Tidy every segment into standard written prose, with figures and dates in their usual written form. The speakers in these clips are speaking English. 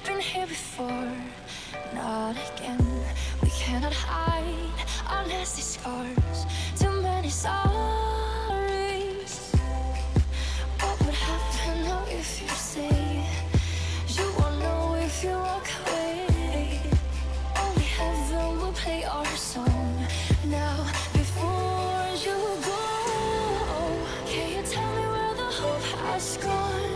been here before, not again. We cannot hide our nasty scars, too many sorries. What would happen now if you say you won't know if you walk away? Only heaven will play our song now before you go. Can you tell me where the hope has gone?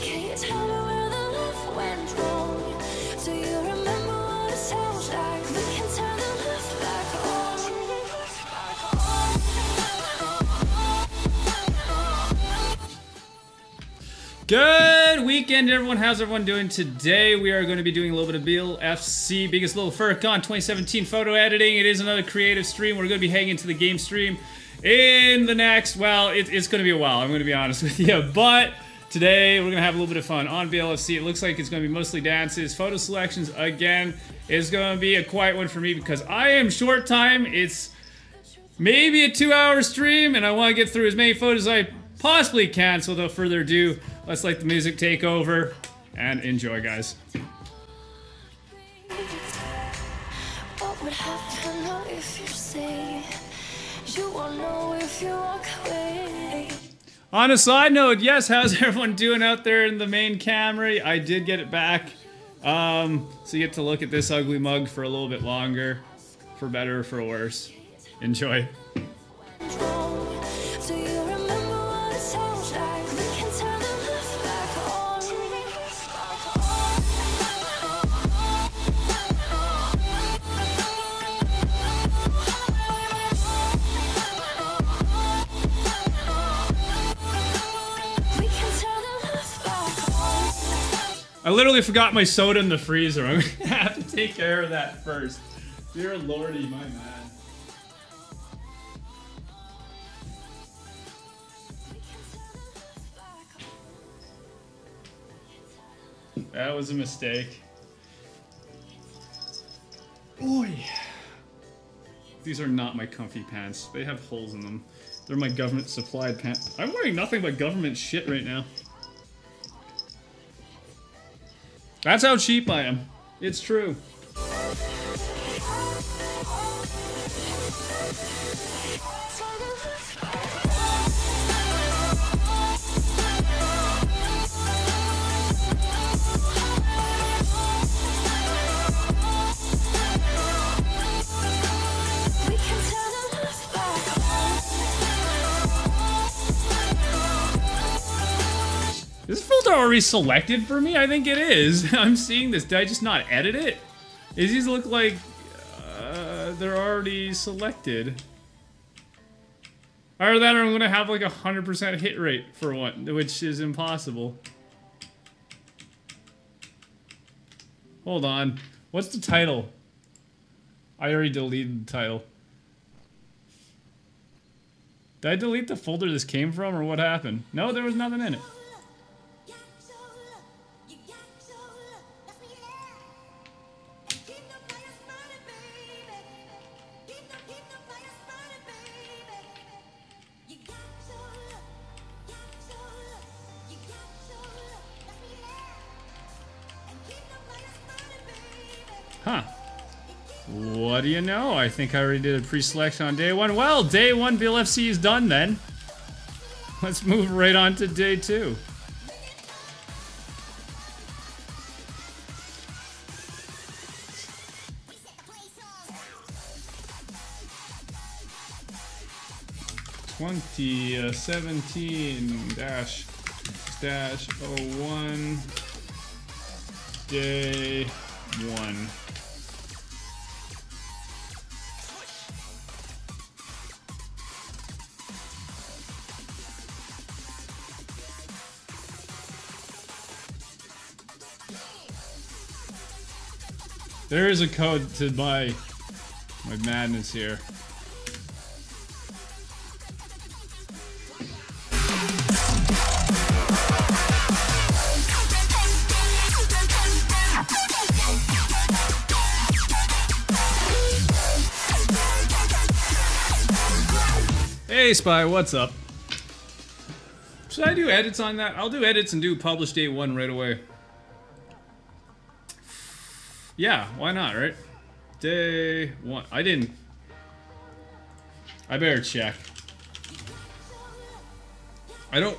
Can you tell me where the love went wrong? Do you remember what it sounds like? We can turn the love back on. Good weekend, everyone. How's everyone doing today? We are going to be doing a little bit of BLFC, Biggest Little Furcon 2017 photo editing. It is another creative stream. We're going to be hanging to the game stream in the next, well, it's going to be a while, I'm going to be honest with you. But today, we're going to have a little bit of fun on BLFC. It looks like it's going to be mostly dances. Photo selections, again, is going to be a quiet one for me because I am short time. It's maybe a 2-hour stream, and I want to get through as many photos as I possibly can. So without further ado, let's let the music take over and enjoy, guys. What would happen now if you say you won't know if you walk away? On a side note, yes, how's everyone doing out there in the main camera? I did get it back. So you get to look at this ugly mug for a little bit longer. For better or for worse. Enjoy. Do you remember what it sounds like? We can turn the love back on. We can turn the love back on. I literally forgot my soda in the freezer. I'm gonna have to take care of that first. Dear lordy, my man. That was a mistake. Oy. These are not my comfy pants. They have holes in them. They're my government supplied pants. I'm wearing nothing but government shit right now. That's how cheap I am. It's true. Is this filter already selected for me? I think it is. I'm seeing this. Did I just not edit it? These look like they're already selected. Either that or I'm gonna have like 100% hit rate for one, which is impossible. Hold on. What's the title? I already deleted the title. Did I delete the folder this came from or what happened? No, there was nothing in it. Huh. What do you know? I think I already did a pre-selection on day one. Well, day one BLFC is done then. Let's move right on to day two. -17-01 day one. There is a code to my madness here. Hey Spy, what's up? Should I do edits on that? I'll do edits and do publish day one right away. Yeah, why not, right? Day 1. I didn't. I better check. I'm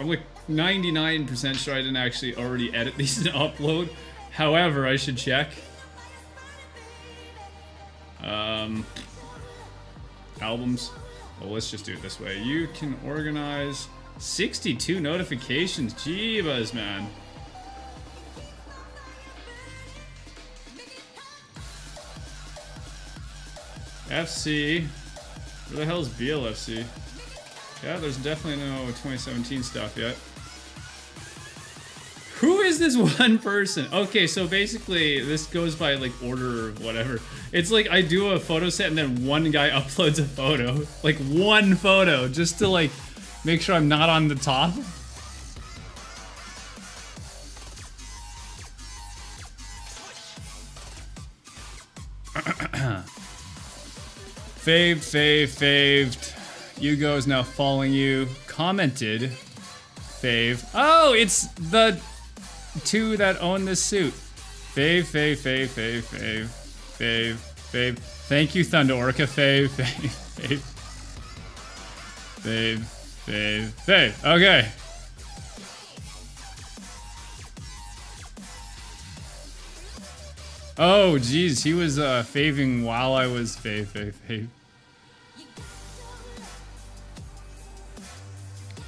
like 99% sure I didn't actually already edit these and upload. However, I should check. Albums. Well, let's just do it this way. You can organize 62 notifications. Jeebus, man. FC. Where the hell is BLFC? Yeah, there's definitely no 2017 stuff yet. Who is this one person? Okay, so basically this goes by like order or whatever. It's like I do a photo set and then one guy uploads a photo. Like one photo, just to like make sure I'm not on the top. Faved. Hugo is now following you. Commented. Fave. Oh, it's the two that own this suit. Fave. Thank you, Thunder Orca. Fave. Okay. Oh, geez, he was faving while I was fave.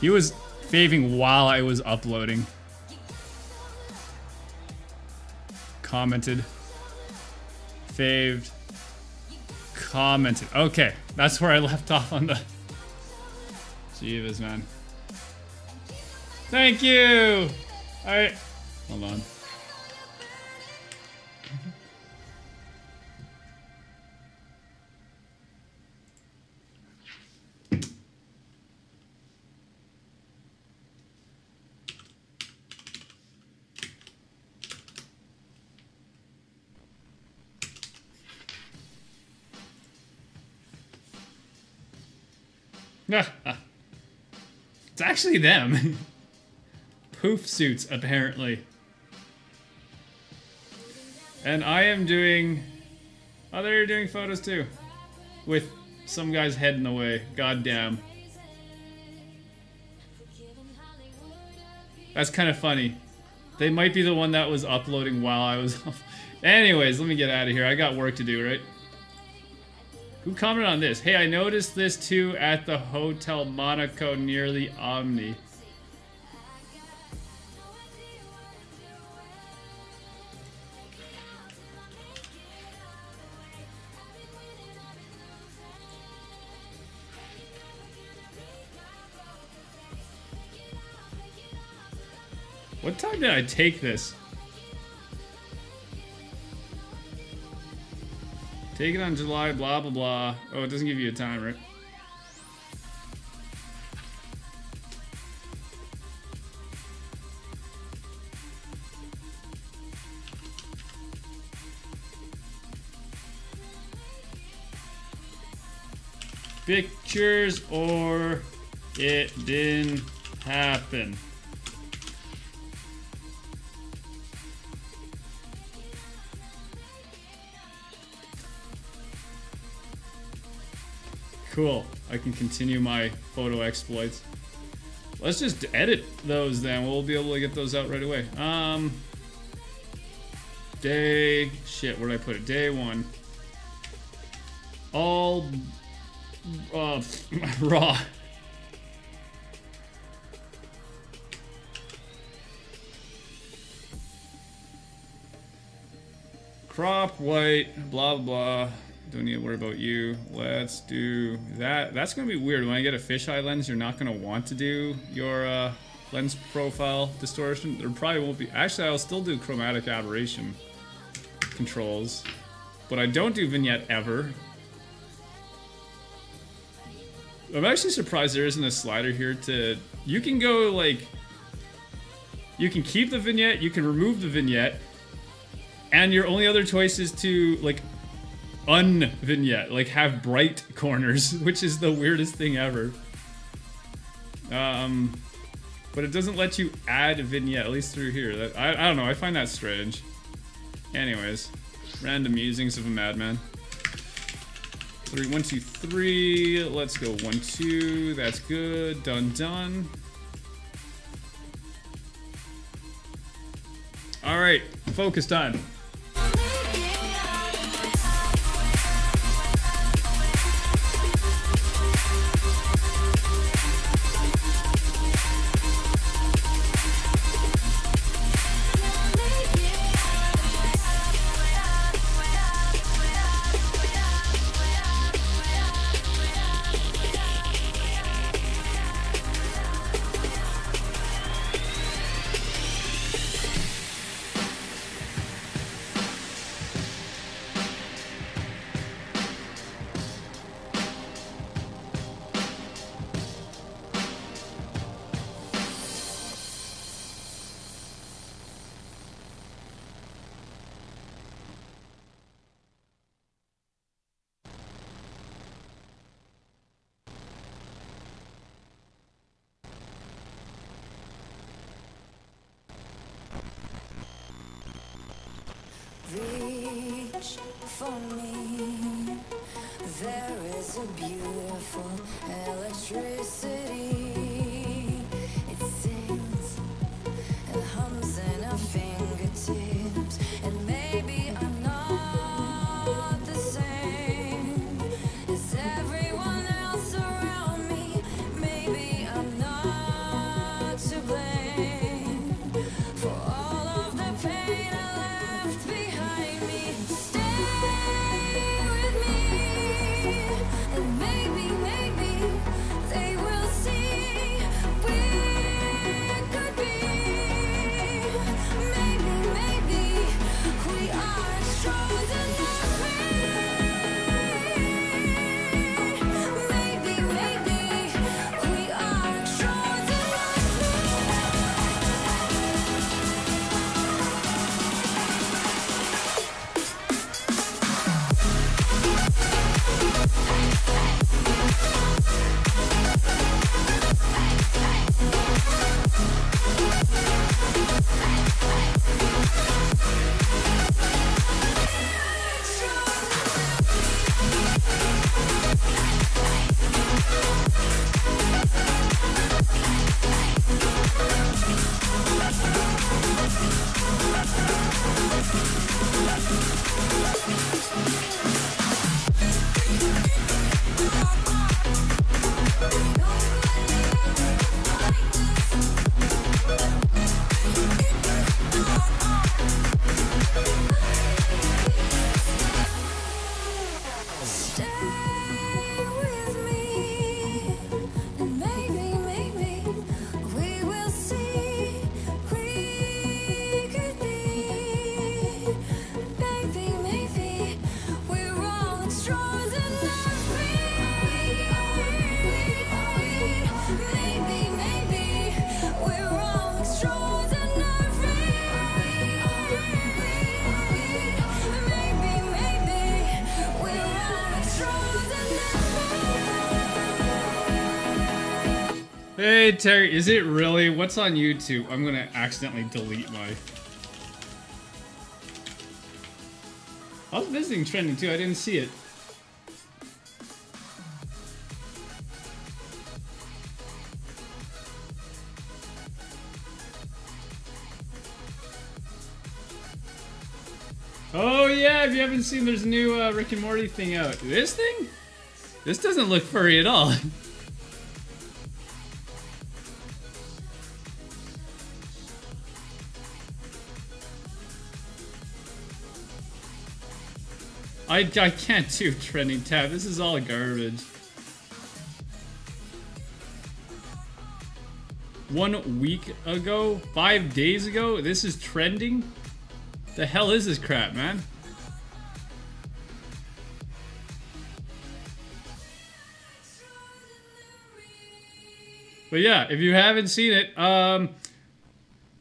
He was faving while I was uploading. Commented. Faved. Commented. Okay, that's where I left off on the... Jeebus, man. Thank you! Alright. Hold on. It's actually them. Poof suits, apparently. And I am doing... Oh, they're doing photos too. With some guy's head in the way. Goddamn. That's kind of funny. They might be the one that was uploading while I was... Anyways, let me get out of here. I got work to do, right? Who commented on this? Hey, I noticed this too at the Hotel Monaco near the Omni. What time did I take this? Take it on July, blah, blah, blah. Oh, it doesn't give you a time, right? Pictures or it didn't happen. Cool. I can continue my photo exploits. Let's just edit those then. We'll be able to get those out right away. Day... Shit, where did I put it? Day 1. All... raw. Crop, white, blah, blah. Don't need to worry about you. Let's do that. That's gonna be weird. When I get a fisheye lens, you're not gonna want to do your lens profile distortion. There probably won't be. Actually, I'll still do chromatic aberration controls, but I don't do vignette ever. I'm actually surprised there isn't a slider here to... You can go like... You can keep the vignette, you can remove the vignette, and your only other choice is to like un-vignette, like have bright corners, which is the weirdest thing ever. But it doesn't let you add a vignette, at least through here. I don't know, I find that strange. Anyways, random musings of a madman. 3, 1, 2, 3. Let's go 1, 2. That's good. Done, done. All right, focus time. Reach for me. There is a beautiful electricity. It sings and hums in our fingertips. And maybe I'm not the same as everyone else around me. Maybe I'm not to blame for all of the pain I left behind me. Stay with me, and maybe they will see we could be. Maybe we are chosen not Maybe we are chosen Hey Terry, is it really? What's on YouTube? I'm gonna accidentally delete my... I was visiting trending too, I didn't see it. Oh yeah, if you haven't seen, there's a new Rick and Morty thing out. This thing? This doesn't look furry at all. I can't do trending tab. This is all garbage. 1 week ago? 5 days ago? This is trending? The hell is this crap, man? But yeah, if you haven't seen it,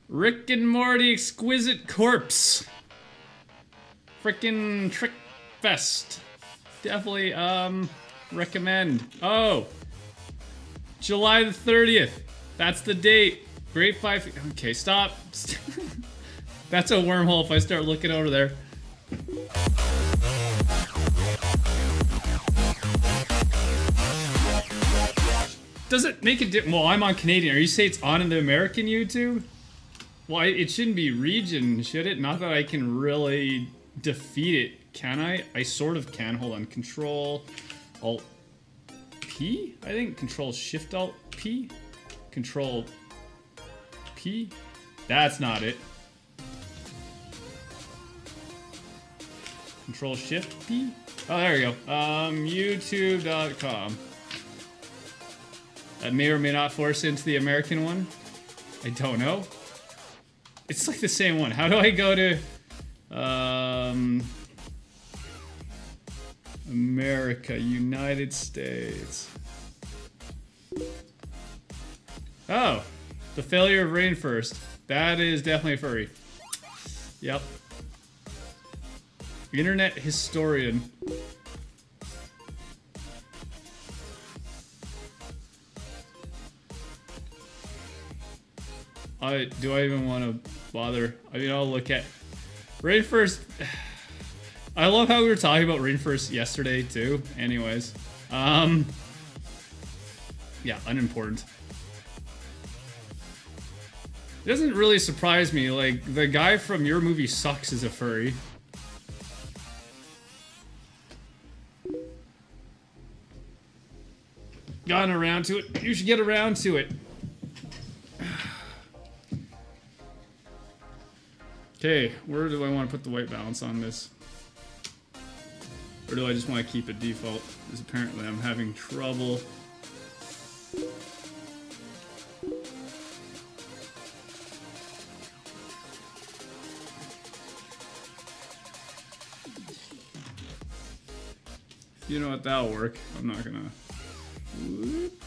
Rick and Morty Exquisite Corpse. Frickin' Trick Fest. Definitely, recommend. Oh! July the 30th. That's the date. Grade 5. Okay, stop. That's a wormhole if I start looking over there. Does it make a difference? Well, I'm on Canadian. Are you saying it's on in the American YouTube? Well, it shouldn't be region, should it? Not that I can really defeat it, can I? I sort of can. Hold on. Control Alt P? I think Control Shift Alt P? Control P? That's not it. Control Shift P? Oh, there we go. YouTube.com. That may or may not force into the American one. I don't know. It's like the same one. How do I go to America, United States? Oh, the failure of Rainforest. That is definitely a furry. Yep. Internet historian. Do I even want to bother? I mean, I'll look at Rainforest. I love how we were talking about Rainforest yesterday too. Anyways, yeah, unimportant. It doesn't really surprise me. Like, the guy from Your Movie Sucks is a furry. Gotten around to it. You should get around to it. Okay, where do I want to put the white balance on this? Or do I just want to keep it default? Because apparently I'm having trouble. You know what, that'll work. I'm not gonna... Whoop.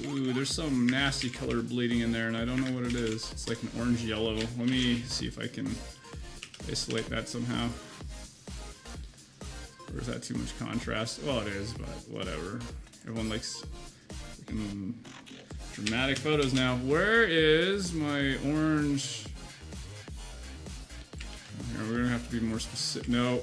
Ooh, there's some nasty color bleeding in there, and I don't know what it is. It's like an orange-yellow. Let me see if I can isolate that somehow. Or is that too much contrast? Well, it is, but whatever. Everyone likes freaking dramatic photos now. Where is my orange? Here, we're gonna have to be more specific. No.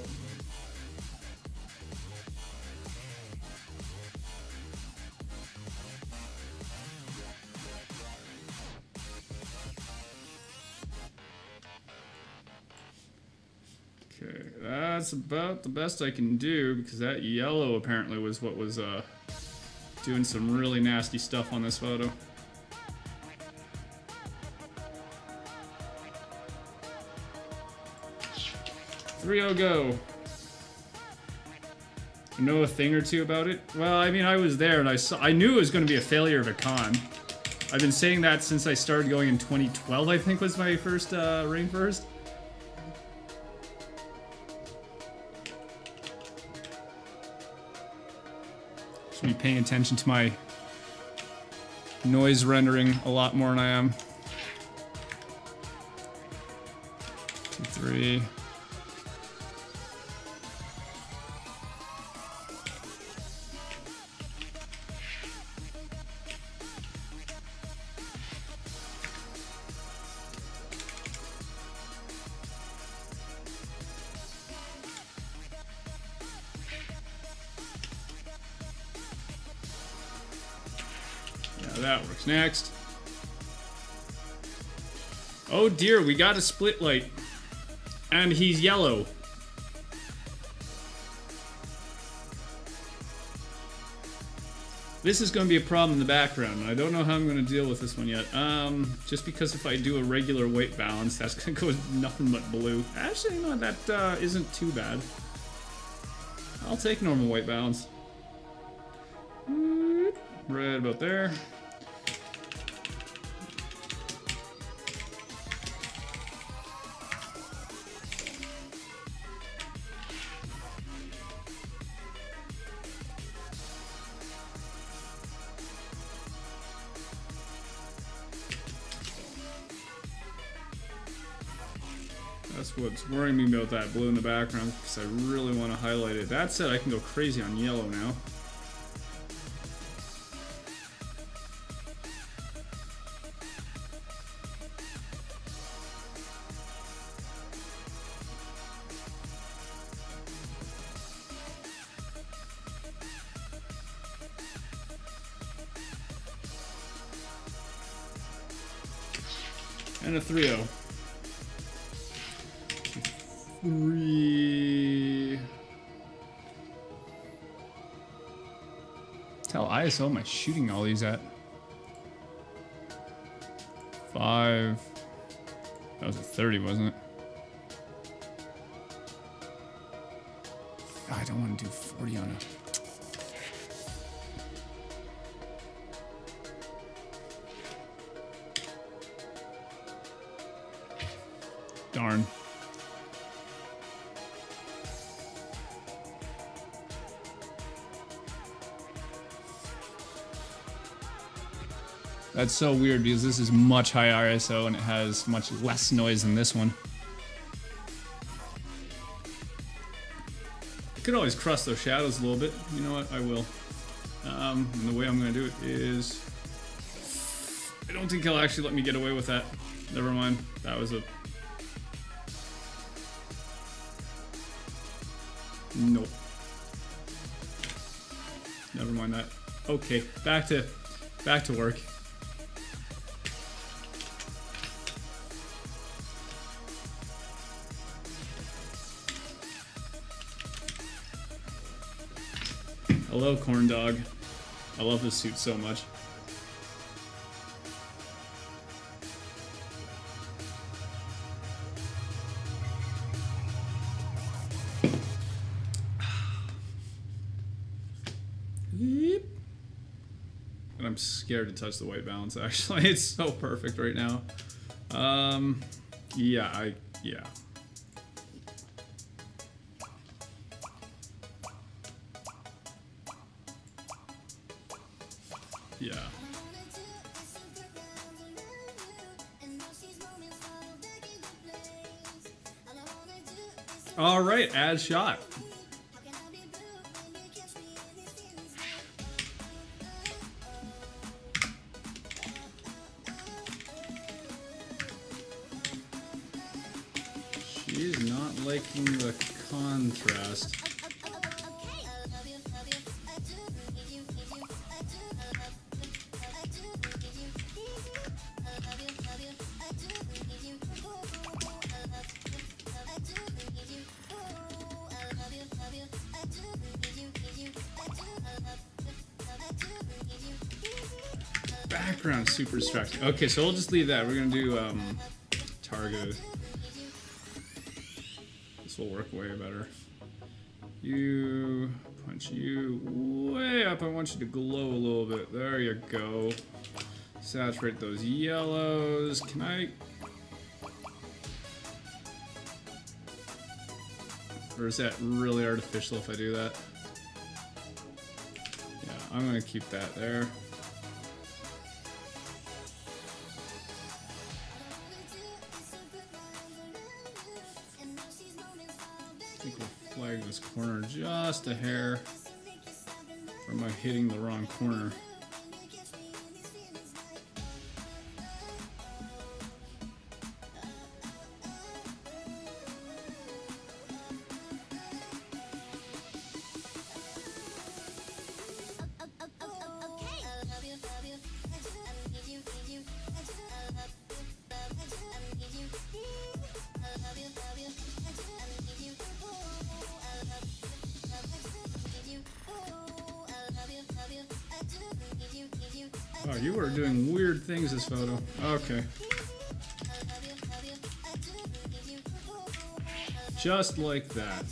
Okay, that's about the best I can do, because that yellow apparently was what was doing some really nasty stuff on this photo. Three-oh go. I know a thing or two about it. Well, I mean, I was there and I knew it was going to be a failure of a con. I've been saying that since I started going in 2012, I think was my first Rainforest. Should be paying attention to my noise rendering a lot more than I am. 2, 3. That works. Next. Oh dear, we got a split light. And he's yellow. This is going to be a problem in the background. I don't know how I'm going to deal with this one yet. Just because if I do a regular white balance, that's going to go with nothing but blue. Actually, no, that isn't too bad. I'll take normal white balance. Right about there. That's what's worrying me about that blue in the background, because I really want to highlight it. That said, I can go crazy on yellow now. And a 3-0. 3. Tell ISO am I shooting all these at? 5. That was a 30, wasn't it? I don't want to do 40 on a... Darn. That's so weird because this is much higher ISO and it has much less noise than this one. I could always crust those shadows a little bit. You know what? I will. And the way I'm going to do it is... I don't think he'll actually let me get away with that. Never mind. That was a... Nope. Never mind that. Okay, back to work. Hello, corn dog. I love this suit so much. And I'm scared to touch the white balance, actually. It's so perfect right now. Yeah. Yeah. All right, add shot. She's not liking the contrast. Background super distracting. Okay, so we'll just leave that. We're gonna do targeted. This will work way better. You punch you way up. I want you to glow a little bit. There you go. Saturate those yellows. Can I? Or is that really artificial if I do that? Yeah, I'm gonna keep that there. I think we'll flag this corner just a hair. Or am I hitting the wrong corner? Oh, you are doing weird things this photo. Okay. Just like that.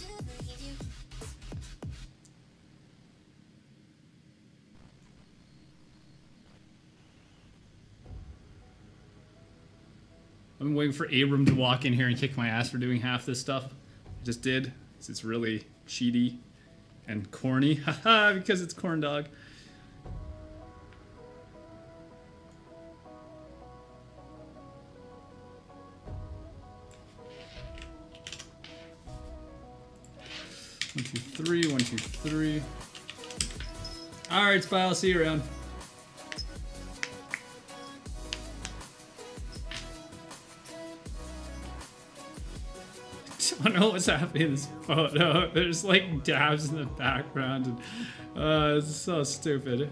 I'm waiting for Abram to walk in here and kick my ass for doing half this stuff. I just did. It's really cheaty and corny. Haha, because it's corn dog. 2, 3. 1, 2, 3. All right, Spy. I'll see you around. I don't know what's happening in this photo. There's like dabs in the background, and it's so stupid.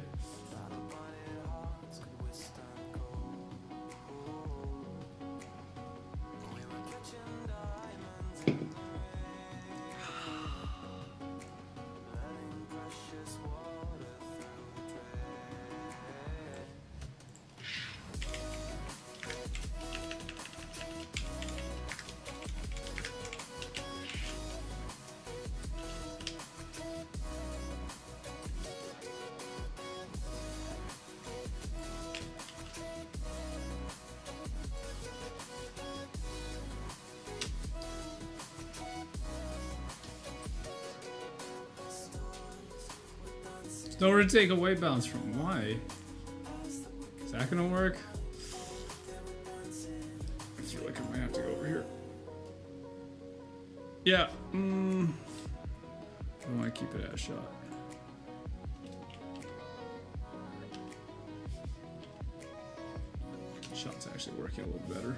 Nowhere to take a weight balance from. Why? Is that gonna work? I feel like I might have to go over here. Yeah. I want to keep it at a shot. Shot's actually working a little better.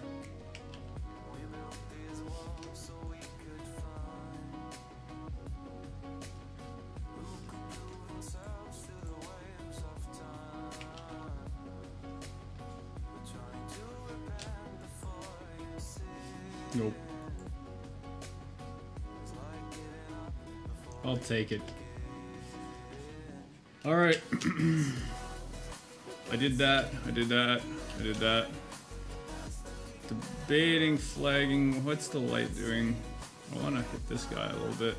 Nope. I'll take it. All right. I did that. I did that. I did that. Debating, flagging. What's the light doing? I want to hit this guy a little bit.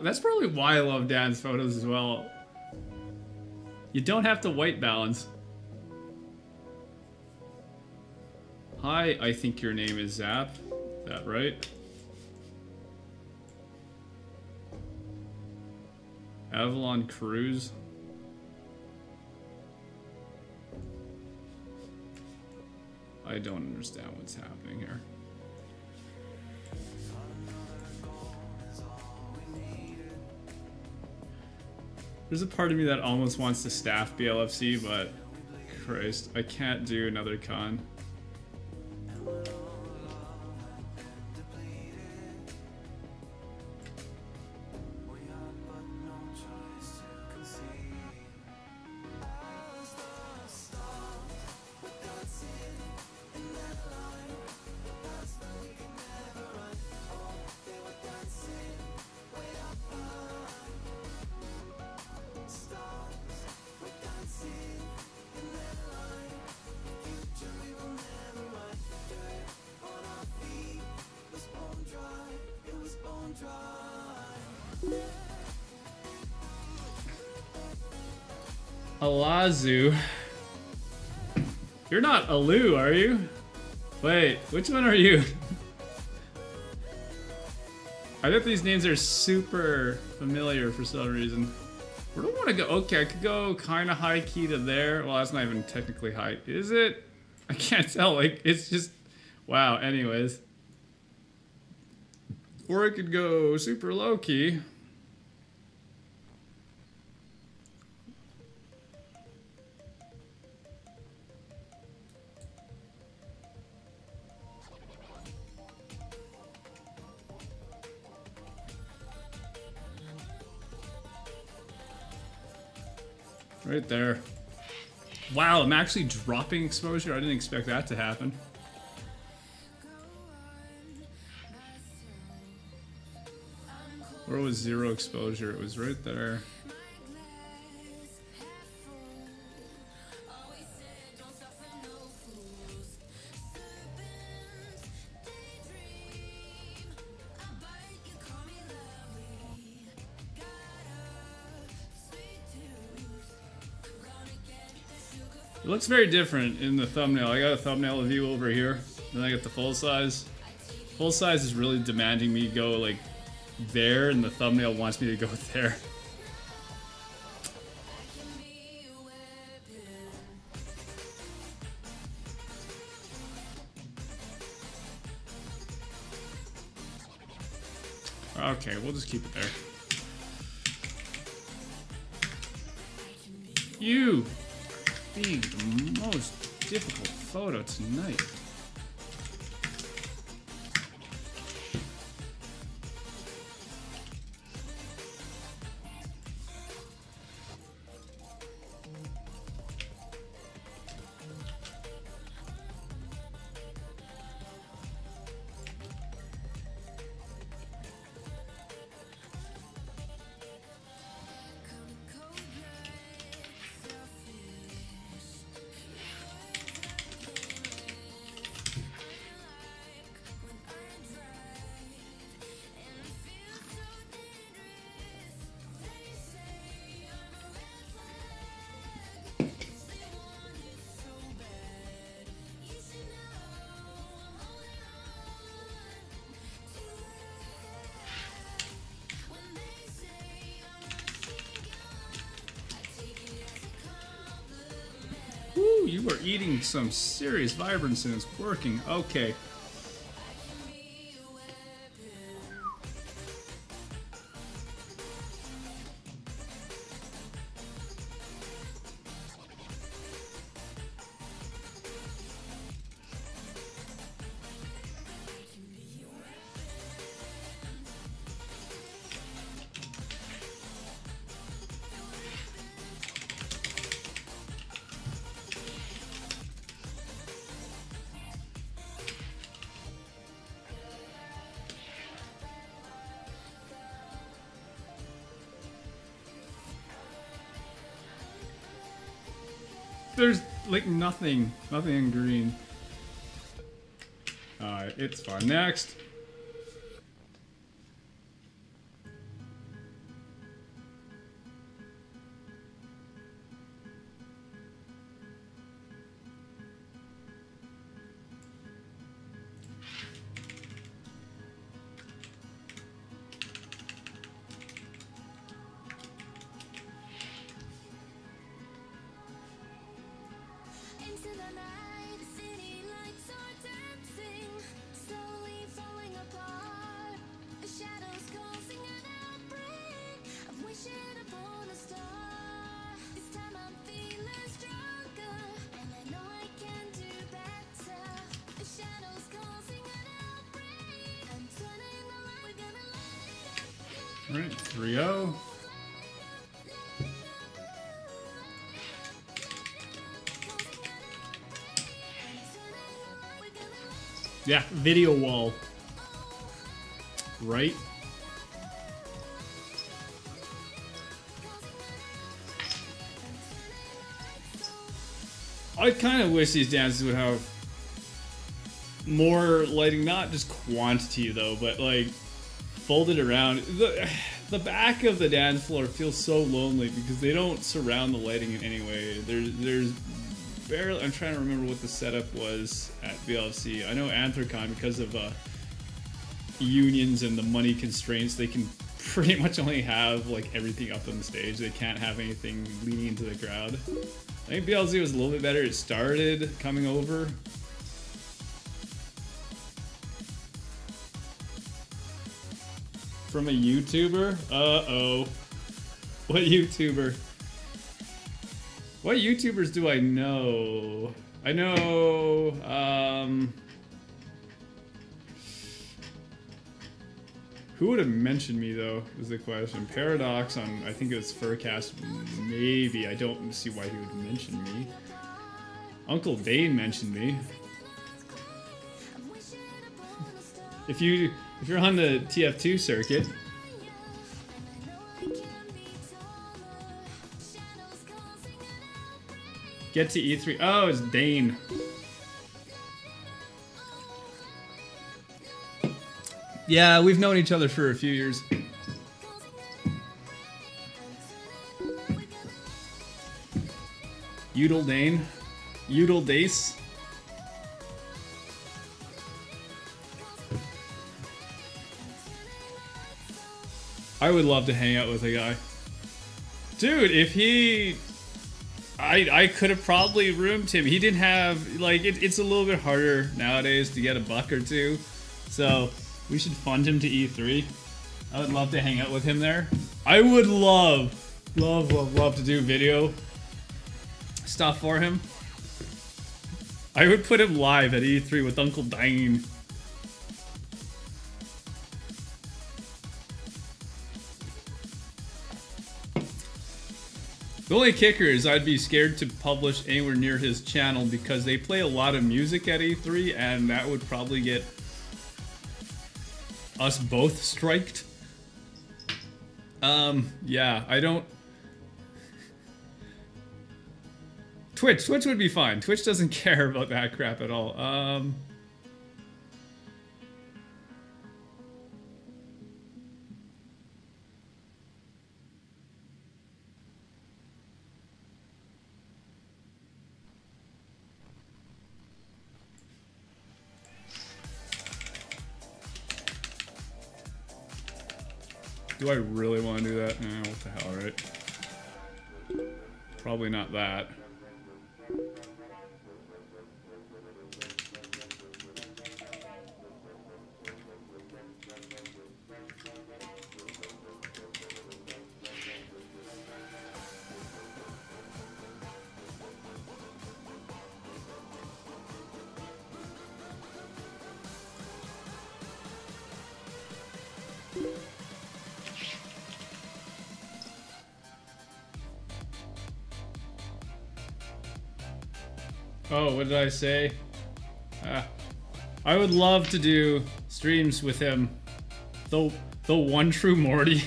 That's probably why I love Dan's photos as well. You don't have to white balance. Hi, I think your name is Zap. Is that right? Avalon Cruise. I don't understand what's happening here. There's a part of me that almost wants to staff BLFC, but Christ, I can't do another con. Alazu. You're not Alu, are you? Wait, which one are you? I bet these names are super familiar for some reason. Where do I want to go? Okay, I could go kind of high key to there. Well, that's not even technically high. Is it? I can't tell. Like, it's just... Wow, anyways. Or I could go super low key. Right there. Wow, I'm actually dropping exposure. I didn't expect that to happen. Where was zero exposure? It was right there. It looks very different in the thumbnail. I got a thumbnail view over here, then I got the full size. Full size is really demanding me go like there, and the thumbnail wants me to go there. Okay, we'll just keep it there. You being the most difficult photo tonight. Woo, you are eating some serious vibrance and it's working. Okay. There's like nothing in green. Alright, it's fine. Next. Into the night, the city lights are dancing, slowly falling apart. The shadows causing an outbreak of wishing upon a star. This time I'm feeling stronger, and I know I can do better. The shadows causing an outbreak. I'm turning the light, we're gonna light it up. Alright, 3-0. Yeah, video wall. Right? I kind of wish these dances would have more lighting, not just quantity though, but like folded around. The back of the dance floor feels so lonely because they don't surround the lighting in any way. There's barely, I'm trying to remember what the setup was at BLFC. I know Anthrocon, because of unions and the money constraints, they can pretty much only have like everything up on the stage. They can't have anything leading into the crowd. I think BLZ was a little bit better. It started coming over. From a YouTuber? Uh-oh. What YouTuber? What YouTubers do I know? I know, who would have mentioned me though, is the question. Paradox on, I think it was Furcast, maybe. I don't see why he would mention me. Uncle Dane mentioned me. If you're on the TF2 circuit. Get to E3. Oh, it's Dane. Yeah, we've known each other for a few years. Udall Dane. Udal Dace. I would love to hang out with a guy. Dude, if he... I could have probably roomed him. He didn't have... Like, it's a little bit harder nowadays to get a buck or two. So, we should fund him to E3. I would love to hang out with him there. I would love to do video stuff for him. I would put him live at E3 with Uncle Dane. The only kicker is I'd be scared to publish anywhere near his channel because they play a lot of music at E3 and that would probably get us both striked. Yeah, I don't... Twitch would be fine. Twitch doesn't care about that crap at all. Do I really want to do that? Eh, what the hell, right? Probably not that. Oh, what did I say? I would love to do streams with him. The one true Morty.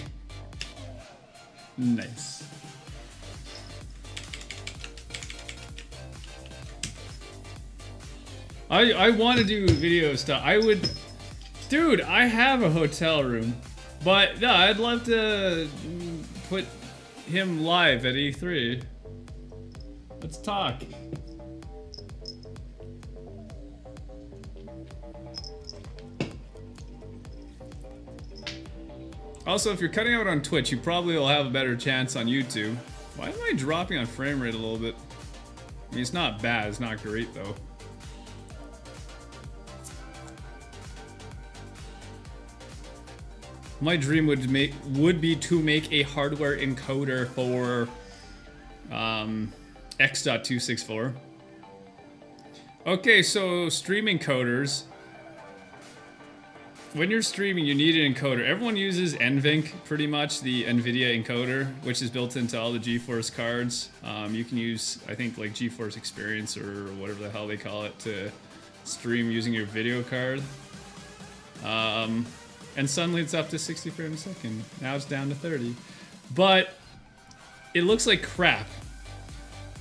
Nice. I want to do video stuff. I would... Dude, I have a hotel room. But, no, I'd love to put him live at E3. Let's talk. Also, if you're cutting out on Twitch, you probably will have a better chance on YouTube. Why am I dropping on frame rate a little bit? I mean, it's not bad, it's not great though. My dream would be to make a hardware encoder for X.264. Okay, so stream encoders. When you're streaming, you need an encoder. Everyone uses NVENC, pretty much, the NVIDIA encoder, which is built into all the GeForce cards. You can use, I think, like GeForce Experience or whatever the hell they call it to stream using your video card. And suddenly it's up to 60 frames a second. Now it's down to 30. But it looks like crap.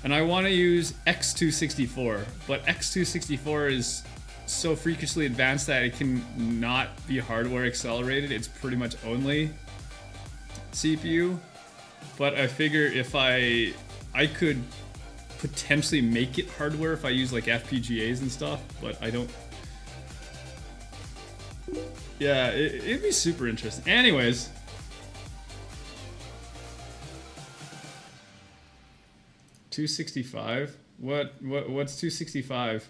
And I want to use X264, but X264 is so freakishly advanced that it can not be hardware accelerated. It's pretty much only CPU. But I figure if I could potentially make it hardware if I use like FPGAs and stuff, but I don't. Yeah, it'd be super interesting. Anyways. $265? What's $265?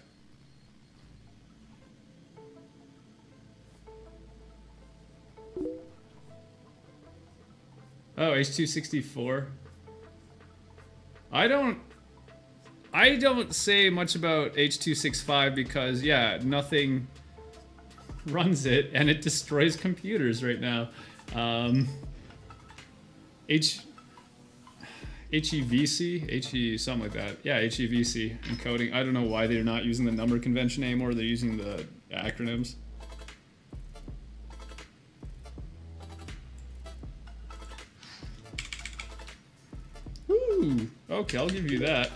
Oh, H.264. I don't say much about H.265 because, yeah, nothing runs it and it destroys computers right now. HEVC? Something like that. Yeah, HEVC encoding. I don't know why they're not using the number convention anymore. They're using the acronyms. Woo! Okay, I'll give you that.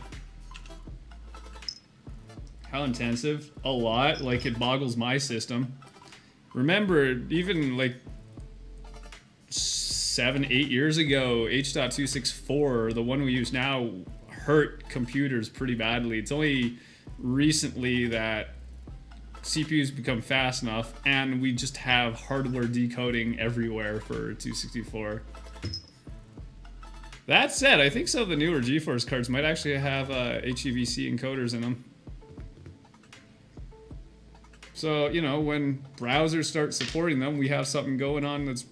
How intensive? A lot. Like, it boggles my system. Remember, even like 7-8 years ago, H.264, the one we use now, hurt computers pretty badly. It's only recently that CPUs become fast enough, and we just have hardware decoding everywhere for 264. That said, I think some of the newer GeForce cards might actually have HEVC encoders in them. So, you know, when browsers start supporting them, we have something going on that's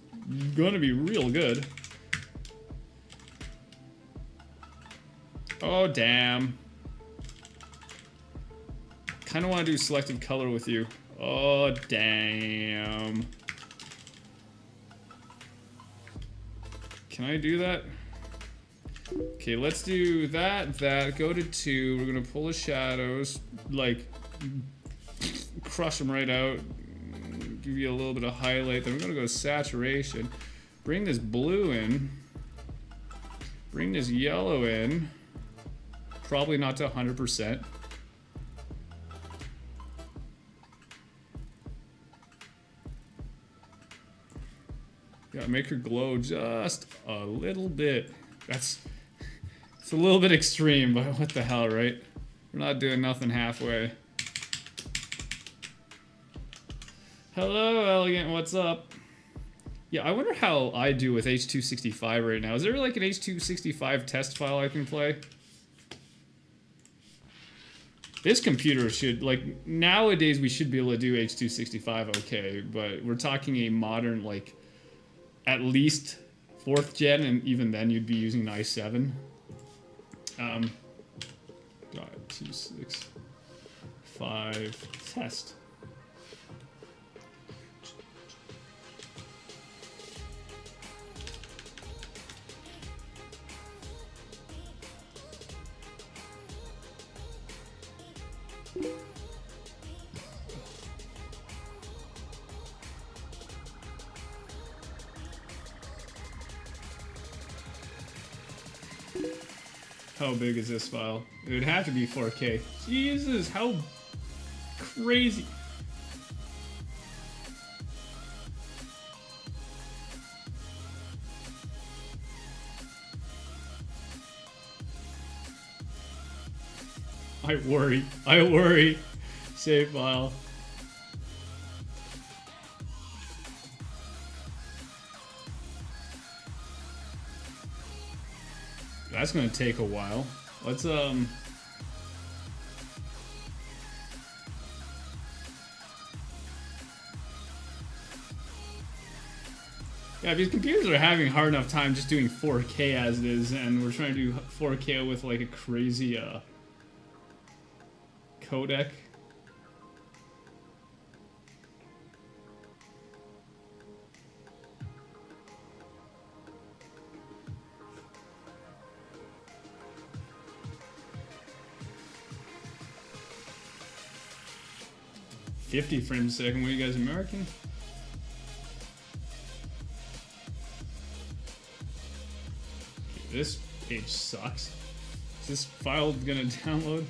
gonna be real good. Oh, damn. Kind of want to do selective color with you. Oh, damn. Can I do that? Okay, let's do that, go to 2. We're going to pull the shadows, like, crush them right out. Give you a little bit of highlight. Then we're going to go to saturation. Bring this blue in. Bring this yellow in. Probably not to 100%. Yeah, make her glow just a little bit. It's a little bit extreme, but what the hell, right? We're not doing nothing halfway. Hello, Elegant, what's up? Yeah, I wonder how I do with H.265 right now. Is there like an H.265 test file I can play? This computer should, like, nowadays we should be able to do H.265 okay, but we're talking a modern, like, at least 4th gen, and even then you'd be using an i7. 265 test. How big is this file? It would have to be 4K. Jesus, how crazy. I worry. Save file. That's gonna take a while. Let's yeah, these computers are having a hard enough time just doing 4K as it is, and we're trying to do 4K with like a crazy codec. $50 frames a second. What are you guys, American? Okay, this page sucks. Is this file gonna download?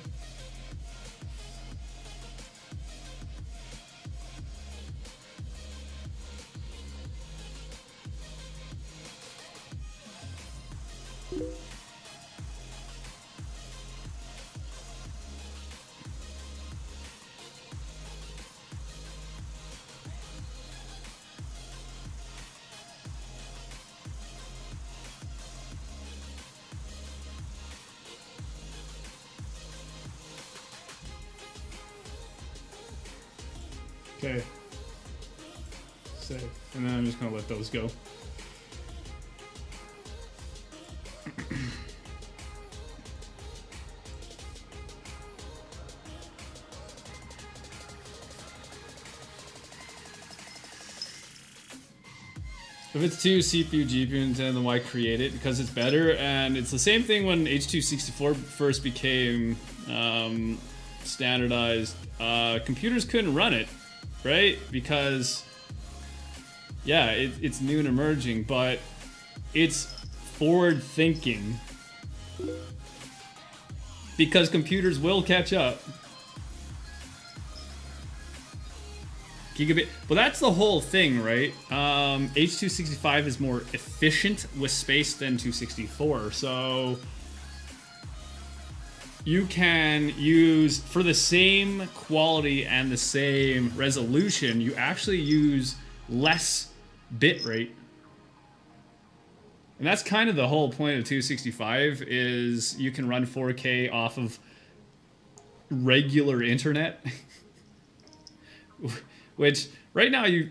Okay. Save. And then I'm just gonna let those go. If it's too CPU, GPU, then why create it? Because it's better, and it's the same thing when H.264 first became standardized. Computers couldn't run it, right? Because, yeah, it's new and emerging, but it's forward thinking. Because computers will catch up. Gigabit. Well, that's the whole thing, right? H.265 is more efficient with space than 264, so you can use, for the same quality and the same resolution, you actually use less bitrate. And that's kind of the whole point of 265, is you can run 4K off of regular internet. Which right now you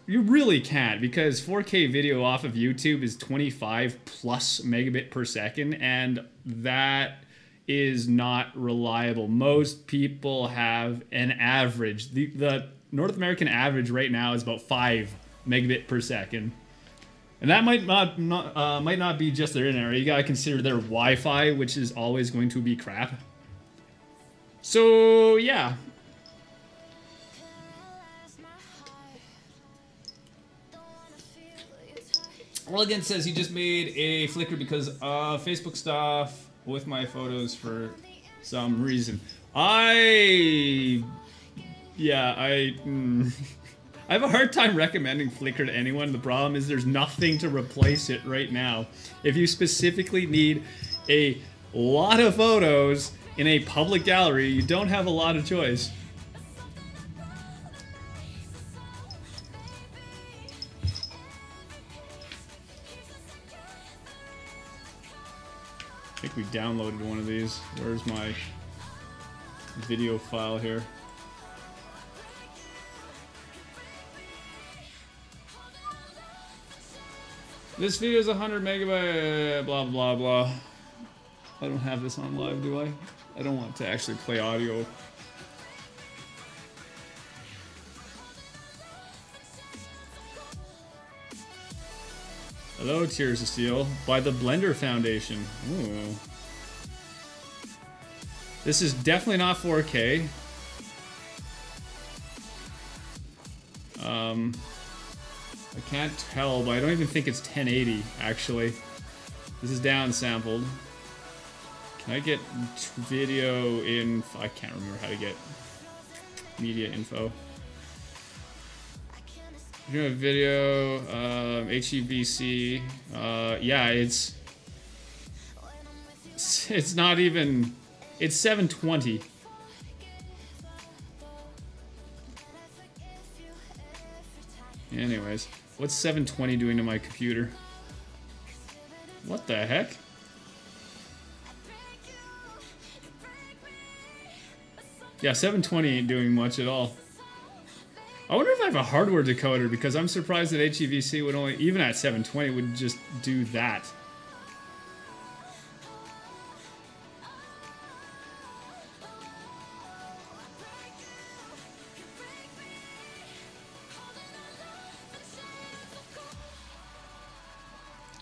really can't, because 4K video off of YouTube is 25 plus megabit per second, and that is not reliable. Most people have an average. The North American average right now is about 5 megabit per second. And that might not be just their internet. You gotta consider their Wi-Fi, which is always going to be crap. So yeah. Elegant says he just made a Flickr because Facebook stuff with my photos for some reason. I have a hard time recommending Flickr to anyone. The problem is there's nothing to replace it right now. If you specifically need a lot of photos in a public gallery, you don't have a lot of choice. I think we downloaded one of these. Where's my video file here? This video is 100 megabyte, blah, blah, blah. I don't have this on live, do I? I don't want to actually play audio. Hello, Tears of Steel, by the Blender Foundation. Ooh. This is definitely not 4K. I can't tell, but I don't even think it's 1080, actually. This is downsampled. Can I get video in... I can't remember how to get media info. Video, HEVC, yeah, it's not even, it's 720. Anyways, what's 720 doing to my computer? What the heck? Yeah, 720 ain't doing much at all. I wonder if I have a hardware decoder, because I'm surprised that HEVC would only, even at 720, would just do that.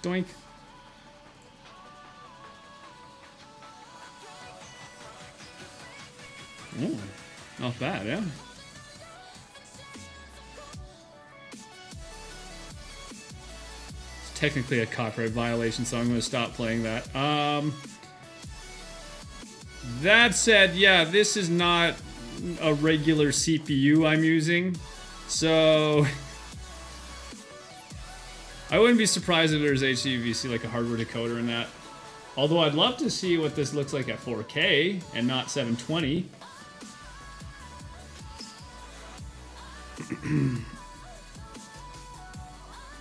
Doink. Ooh, not bad, yeah? Technically a copyright violation, so I'm going to stop playing that. That said, yeah, this is not a regular CPU I'm using, so I wouldn't be surprised if there's HEVC, like a hardware decoder in that. Although I'd love to see what this looks like at 4K and not 720.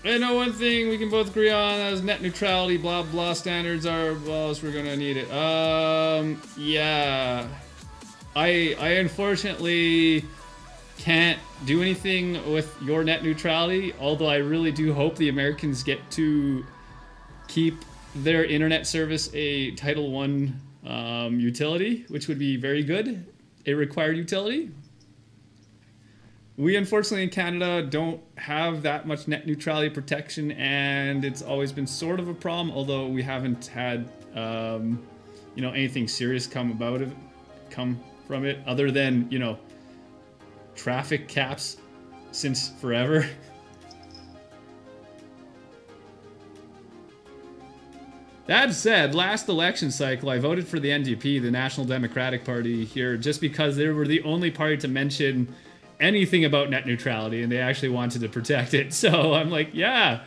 I know one thing we can both agree on, as net neutrality, blah blah standards are, well, else we're gonna need it. Yeah. I unfortunately can't do anything with your net neutrality, although I really do hope the Americans get to keep their internet service a Title I utility, which would be very good, a required utility. We, unfortunately, in Canada don't have that much net neutrality protection, and it's always been sort of a problem, although we haven't had, you know, anything serious come from it, other than, you know, traffic caps since forever. That said, last election cycle, I voted for the NDP, the National Democratic Party here, just because they were the only party to mention anything about net neutrality, and they actually wanted to protect it. So I'm like, yeah,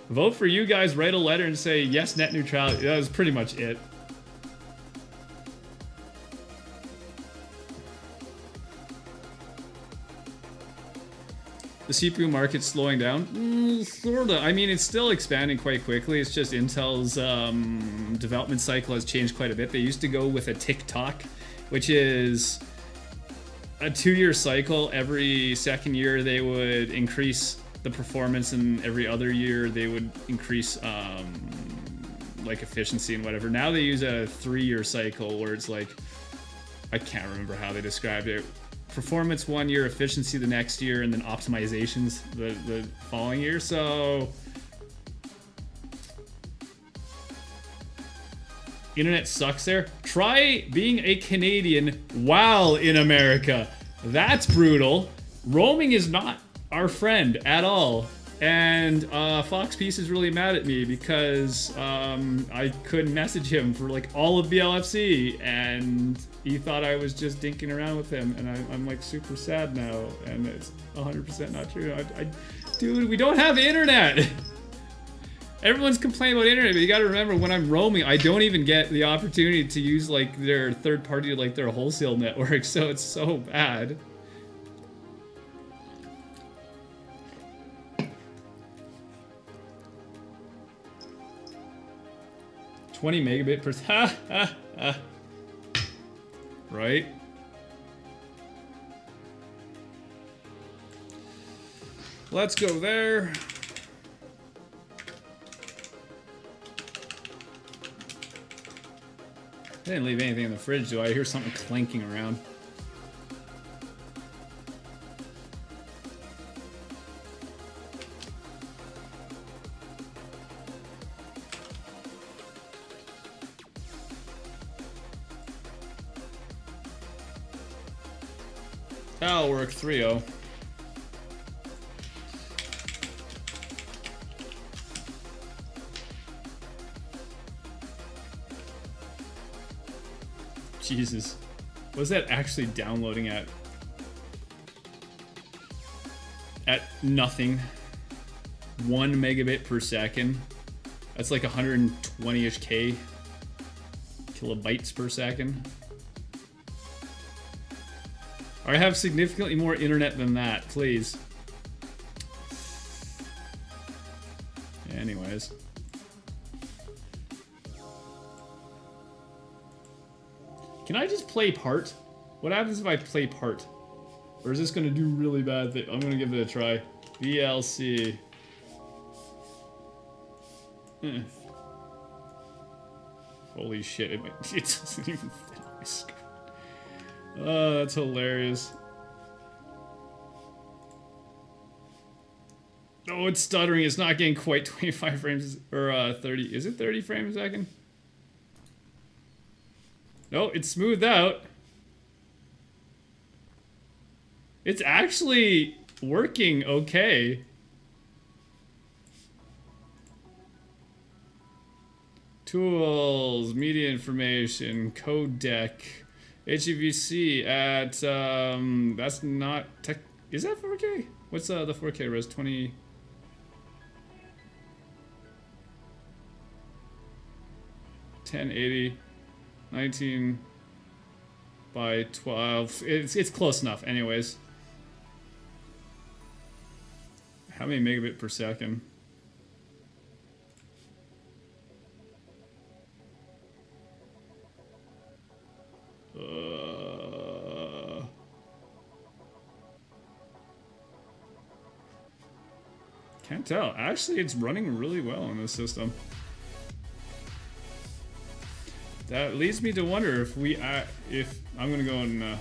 vote for you guys, write a letter and say, yes, net neutrality. That was pretty much it. the CPU market's slowing down? Sorta. I mean, it's still expanding quite quickly. It's just Intel's development cycle has changed quite a bit. They used to go with a tick-tock, which is a 2-year cycle. Every second year they would increase the performance, and every other year they would increase like efficiency and whatever. Now they use a 3-year cycle where it's like, I can't remember how they described it. Performance 1 year, efficiency the next year, and then optimizations the following year. So internet sucks there. Try being a Canadian while in America. That's brutal. Roaming is not our friend at all. And Fox Piece is really mad at me because I couldn't message him for like all of BLFC, and he thought I was just dinking around with him, and I'm like super sad now, and it's 100% not true. Dude, we don't have internet. Everyone's complaining about internet, but you gotta remember, when I'm roaming, I don't even get the opportunity to use like their third party, like their wholesale network, so it's so bad. $20 megabit per right? Let's go there. I didn't leave anything in the fridge, do I? I hear something clanking around. That'll work. 3-0. Jesus. What's that actually downloading at? At nothing. 1 megabit per second. That's like 120-ish K kilobytes per second. I have significantly more internet than that, please. Anyways. Can I just play part? What happens if I play part? Or is this gonna do really bad thing? I'm gonna give it a try. VLC. Holy shit, it doesn't even fit on my screen. Oh, that's hilarious. Oh, it's stuttering. It's not getting quite 25 frames, or 30. Is it 30 frames a second? No, it's smoothed out. It's actually working okay. Tools, media information, codec. HEVC at, that's not tech, is that 4K? What's the 4K res? 20... 1080, 19 by 12, it's close enough anyways. How many megabit per second? Can't tell. Actually, it's running really well on this system. That leads me to wonder if I'm gonna go and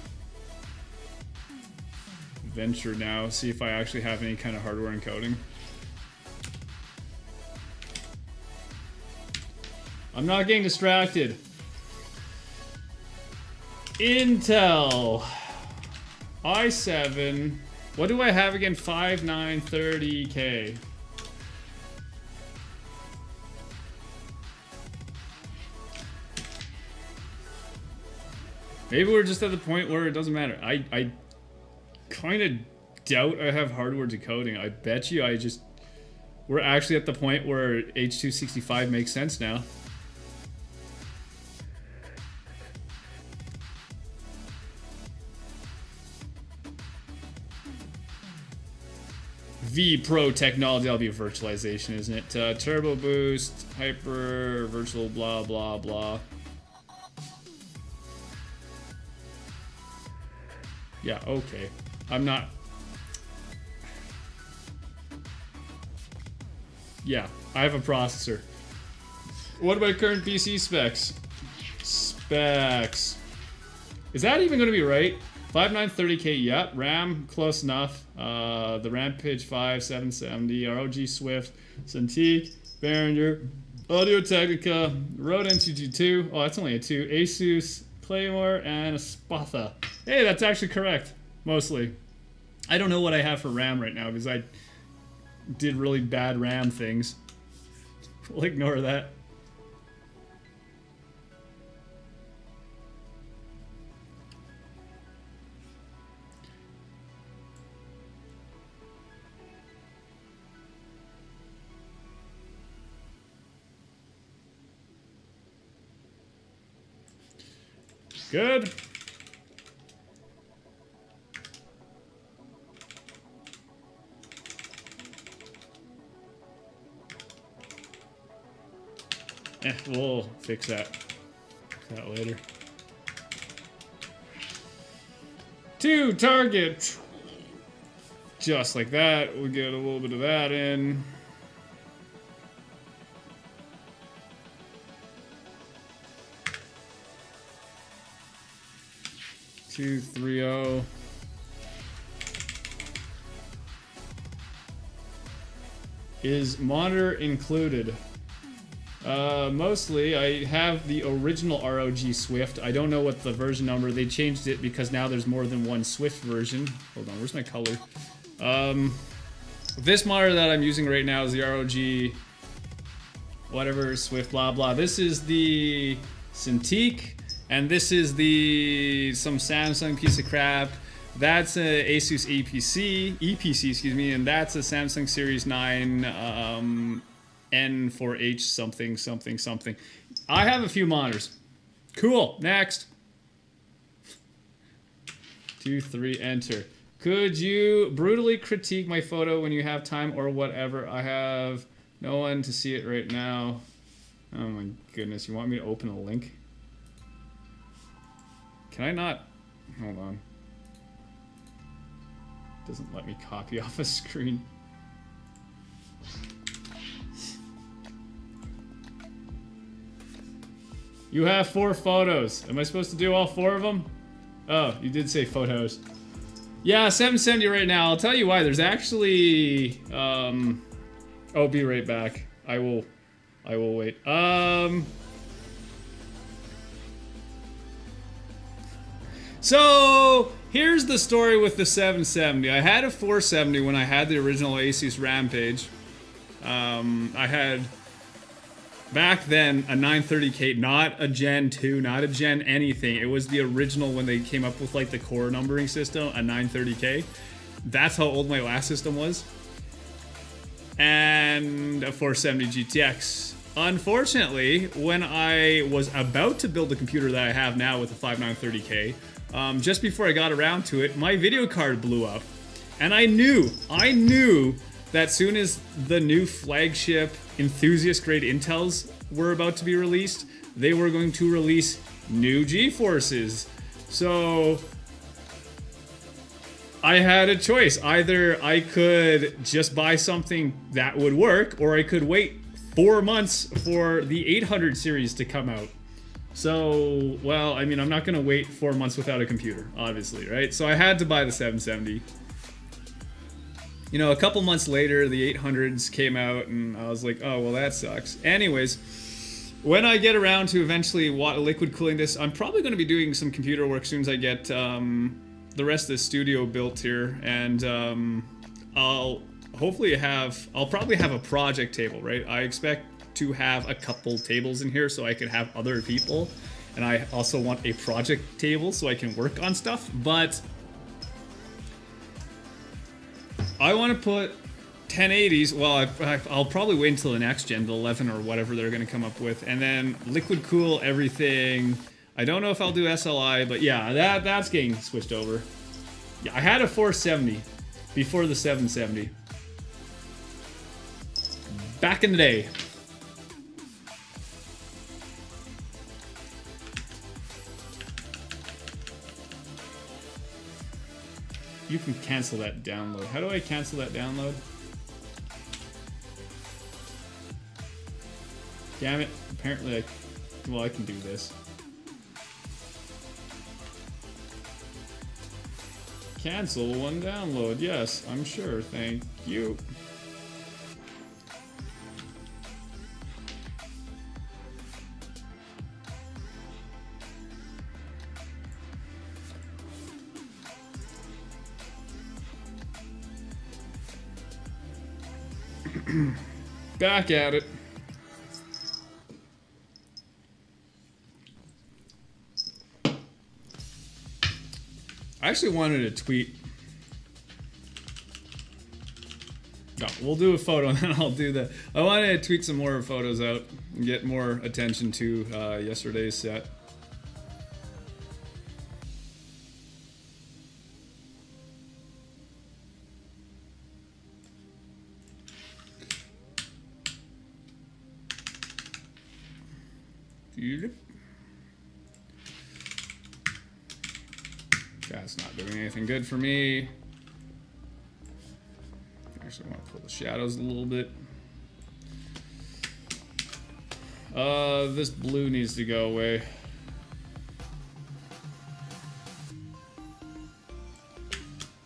venture now, see if I actually have any kind of hardware encoding. I'm not getting distracted. Intel i7. What do I have again? 5930K. Maybe we're just at the point where it doesn't matter. I kind of doubt I have hardware decoding. I bet you we're actually at the point where H.265 makes sense now. Pro technology. That'll be virtualization, isn't it? Turbo boost, hyper, virtual, blah, blah, blah. Yeah, okay. I'm not... Yeah, I have a processor. What about current PC specs? Specs. Is that even going to be right? 5930K, yep. RAM, close enough. The Rampage 5, 770, ROG Swift, Cintiq, Behringer, Audio-Technica, Rode NT22. Oh, that's only a 2. Asus, Claymore, and a Spatha. Hey, that's actually correct. Mostly. I don't know what I have for RAM right now because I did really bad RAM things. We'll ignore that. Good. We'll fix that later. 2 target. Just like that. We'll get a little bit of that in. Two, 3-0. Is monitor included? Mostly, I have the original ROG Swift. I don't know what the version number. They changed it because now there's more than one Swift version. Hold on, where's my color? This monitor that I'm using right now is the ROG whatever Swift blah blah. This is the Cintiq, and this is the some Samsung piece of crap. That's a Asus EPC, excuse me, and that's a Samsung Series 9 N4H something something something. I have a few monitors. Cool. Next. 2, 3, enter. Could you brutally critique my photo when you have time or whatever? I have no one to see it right now. Oh my goodness, you want me to open a link? Can I not? Hold on. Doesn't let me copy off a screen. You have 4 photos. Am I supposed to do all 4 of them? Oh, you did say photos. Yeah, 770 right now. I'll tell you why. There's actually... I'll be right back. I will wait. So, here's the story with the 770. I had a 470 when I had the original Asus Rampage. I had... Back then, a 930K, not a Gen 2, not a Gen anything. It was the original when they came up with like the core numbering system, a 930K. That's how old my last system was. And a 470 GTX. Unfortunately, when I was about to build the computer that I have now with the 5930K, just before I got around to it, my video card blew up. And I knew that soon as the new flagship enthusiast grade Intels were about to be released, they were going to release new GeForces. So I had a choice. Either I could just buy something that would work, or I could wait 4 months for the 800 series to come out. So, well, I mean, I'm not gonna wait 4 months without a computer, obviously, right? So I had to buy the 770. You know, a couple months later, the 800s came out, and I was like, oh, well, that sucks. Anyways, when I get around to eventually liquid cooling this, I'm probably going to be doing some computer work as soon as I get the rest of the studio built here, and I'll probably have a project table, right? I expect to have a couple tables in here so I can have other people, and I also want a project table so I can work on stuff, but I want to put 1080s, well, I'll probably wait until the next gen, the 11 or whatever they're going to come up with, and then liquid cool everything. I don't know if I'll do SLI, but yeah, that's getting switched over. Yeah, I had a 470 before the 770. Back in the day. You can cancel that download. How do I cancel that download? Damn it. Apparently well, I can do this. Cancel one download. Yes, I'm sure. Thank you. Back at it. I actually wanted to tweet. No, we'll do a photo and then I'll do that. I wanted to tweet some more photos out and get more attention to yesterday's set. That's not doing anything good for me. Actually, I want to pull the shadows a little bit. This blue needs to go away.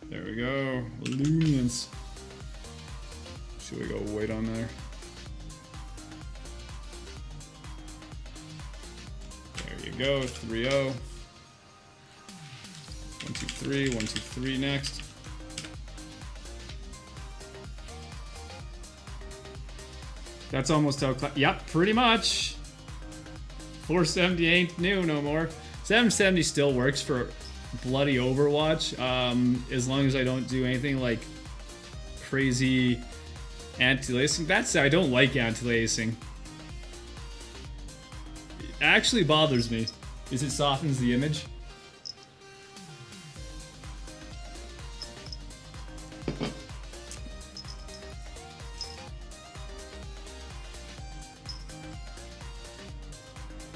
There we go. Luminance. Should we go white on there? There you go. 3-0. 1, 2, 3. 1, 2, 3 next. That's almost out. Yep, pretty much. 470 ain't new no more. 770 still works for bloody Overwatch, as long as I don't do anything like crazy anti-lacing. That's I don't like anti-lacing. It actually bothers me, because it softens the image.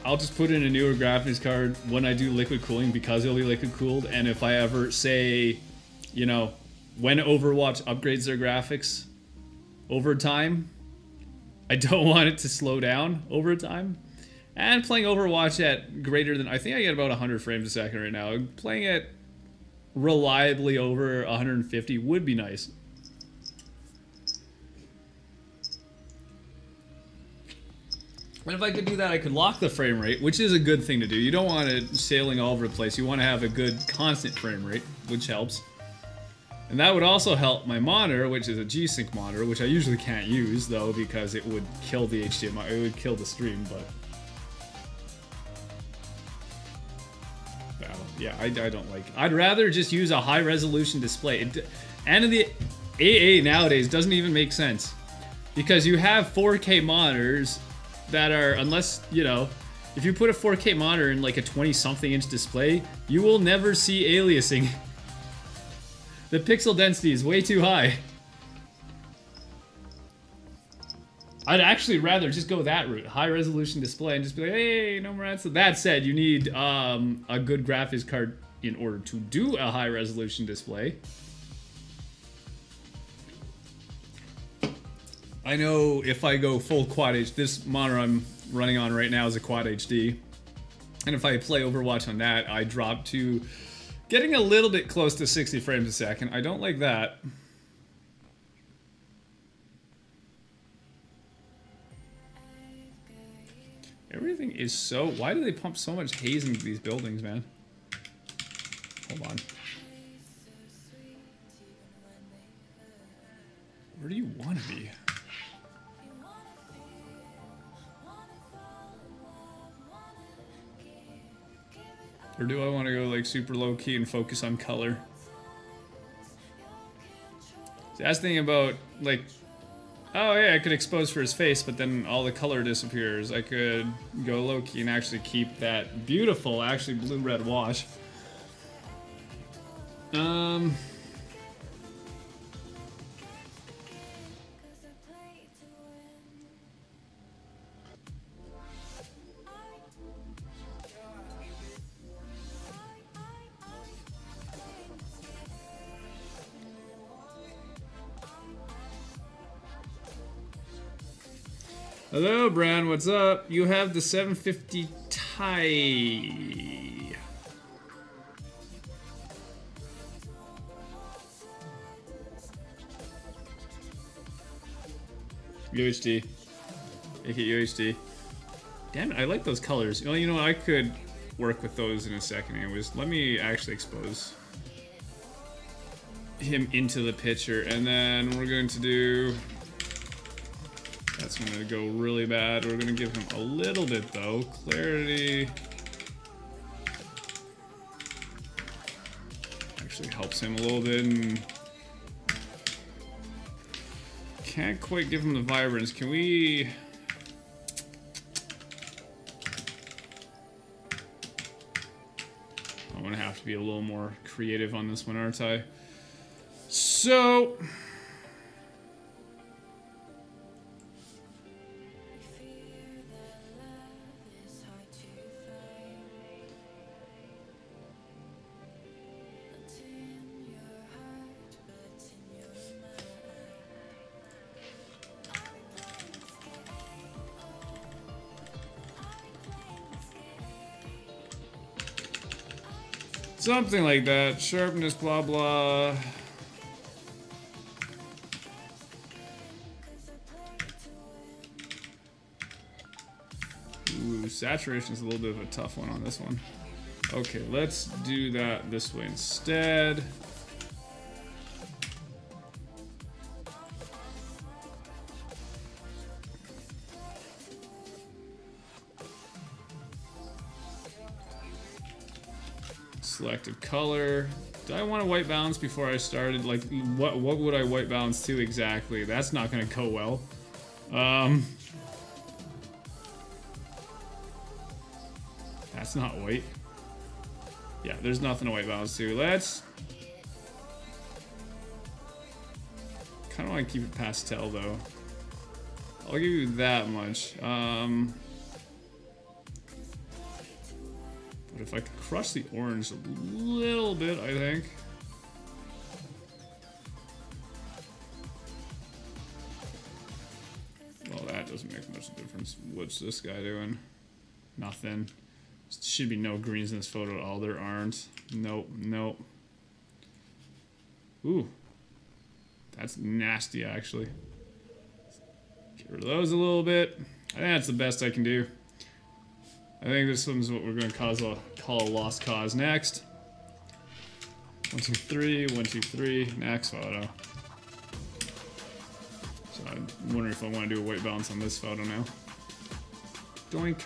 I'll just put in a newer graphics card when I do liquid cooling because it'll be liquid cooled, and if I ever say, you know, when Overwatch upgrades their graphics over time, I don't want it to slow down over time. And playing Overwatch at greater than, I think I get about 100 frames a second right now. Playing it reliably over 150 would be nice. And if I could do that, I could lock the frame rate, which is a good thing to do. You don't want it sailing all over the place. You want to have a good constant frame rate, which helps. And that would also help my monitor, which is a G-Sync monitor, which I usually can't use, though, because it would kill the HDMI. It would kill the stream, but... yeah, I don't like it. I'd rather just use a high-resolution display. And the AA nowadays doesn't even make sense. Because you have 4K monitors that are, unless, you know, if you put a 4K monitor in like a 20-something inch display, you will never see aliasing. The pixel density is way too high. I'd actually rather just go that route, high resolution display, and just be like, hey, no more ads. So that said, you need a good graphics card in order to do a high resolution display. I know if I go full Quad HD, this monitor I'm running on right now is a Quad HD. And if I play Overwatch on that, I drop to getting a little bit close to 60 frames a second. I don't like that. Everything is so... Why do they pump so much haze into these buildings, man? Hold on. Where do you want to be? Or do I want to go like super low key and focus on color? See, I was thinking about like, oh yeah, I could expose for his face, but then all the color disappears. I could go low key and actually keep that beautiful, actually blue-red wash. Hello, Bran. What's up? You have the 750 tie. UHD. AK UHD. Damn it, I like those colors. Well, you know, I could work with those in a second anyways. Let me actually expose him into the picture, and then we're going to do... That's going to go really bad. We're going to give him a little bit, though. Clarity... Actually helps him a little bit, and... Can't quite give him the vibrance. Can we... I'm gonna have to be a little more creative on this one, aren't I? So... Something like that. Sharpness, blah, blah. Ooh, saturation is a little bit of a tough one on this one. Okay, let's do that this way instead. Selected color. Do I want to white balance before I started? Like, what would I white balance to exactly? That's not going to go well. That's not white. Yeah, there's nothing to white balance to. Let's... kind of want to keep it pastel, though. I'll give you that much. But if I could crush the orange a little bit, I think. Well, that doesn't make much difference. What's this guy doing? Nothing. Should be no greens in this photo at all. There aren't. Nope, nope. Ooh. That's nasty, actually. Get rid of those a little bit. I think that's the best I can do. I think this one's what we're going to call a lost cause next. 1, 2, 3, 1, 2, 3. Next photo. So I'm wondering if I want to do a white balance on this photo now. Doink.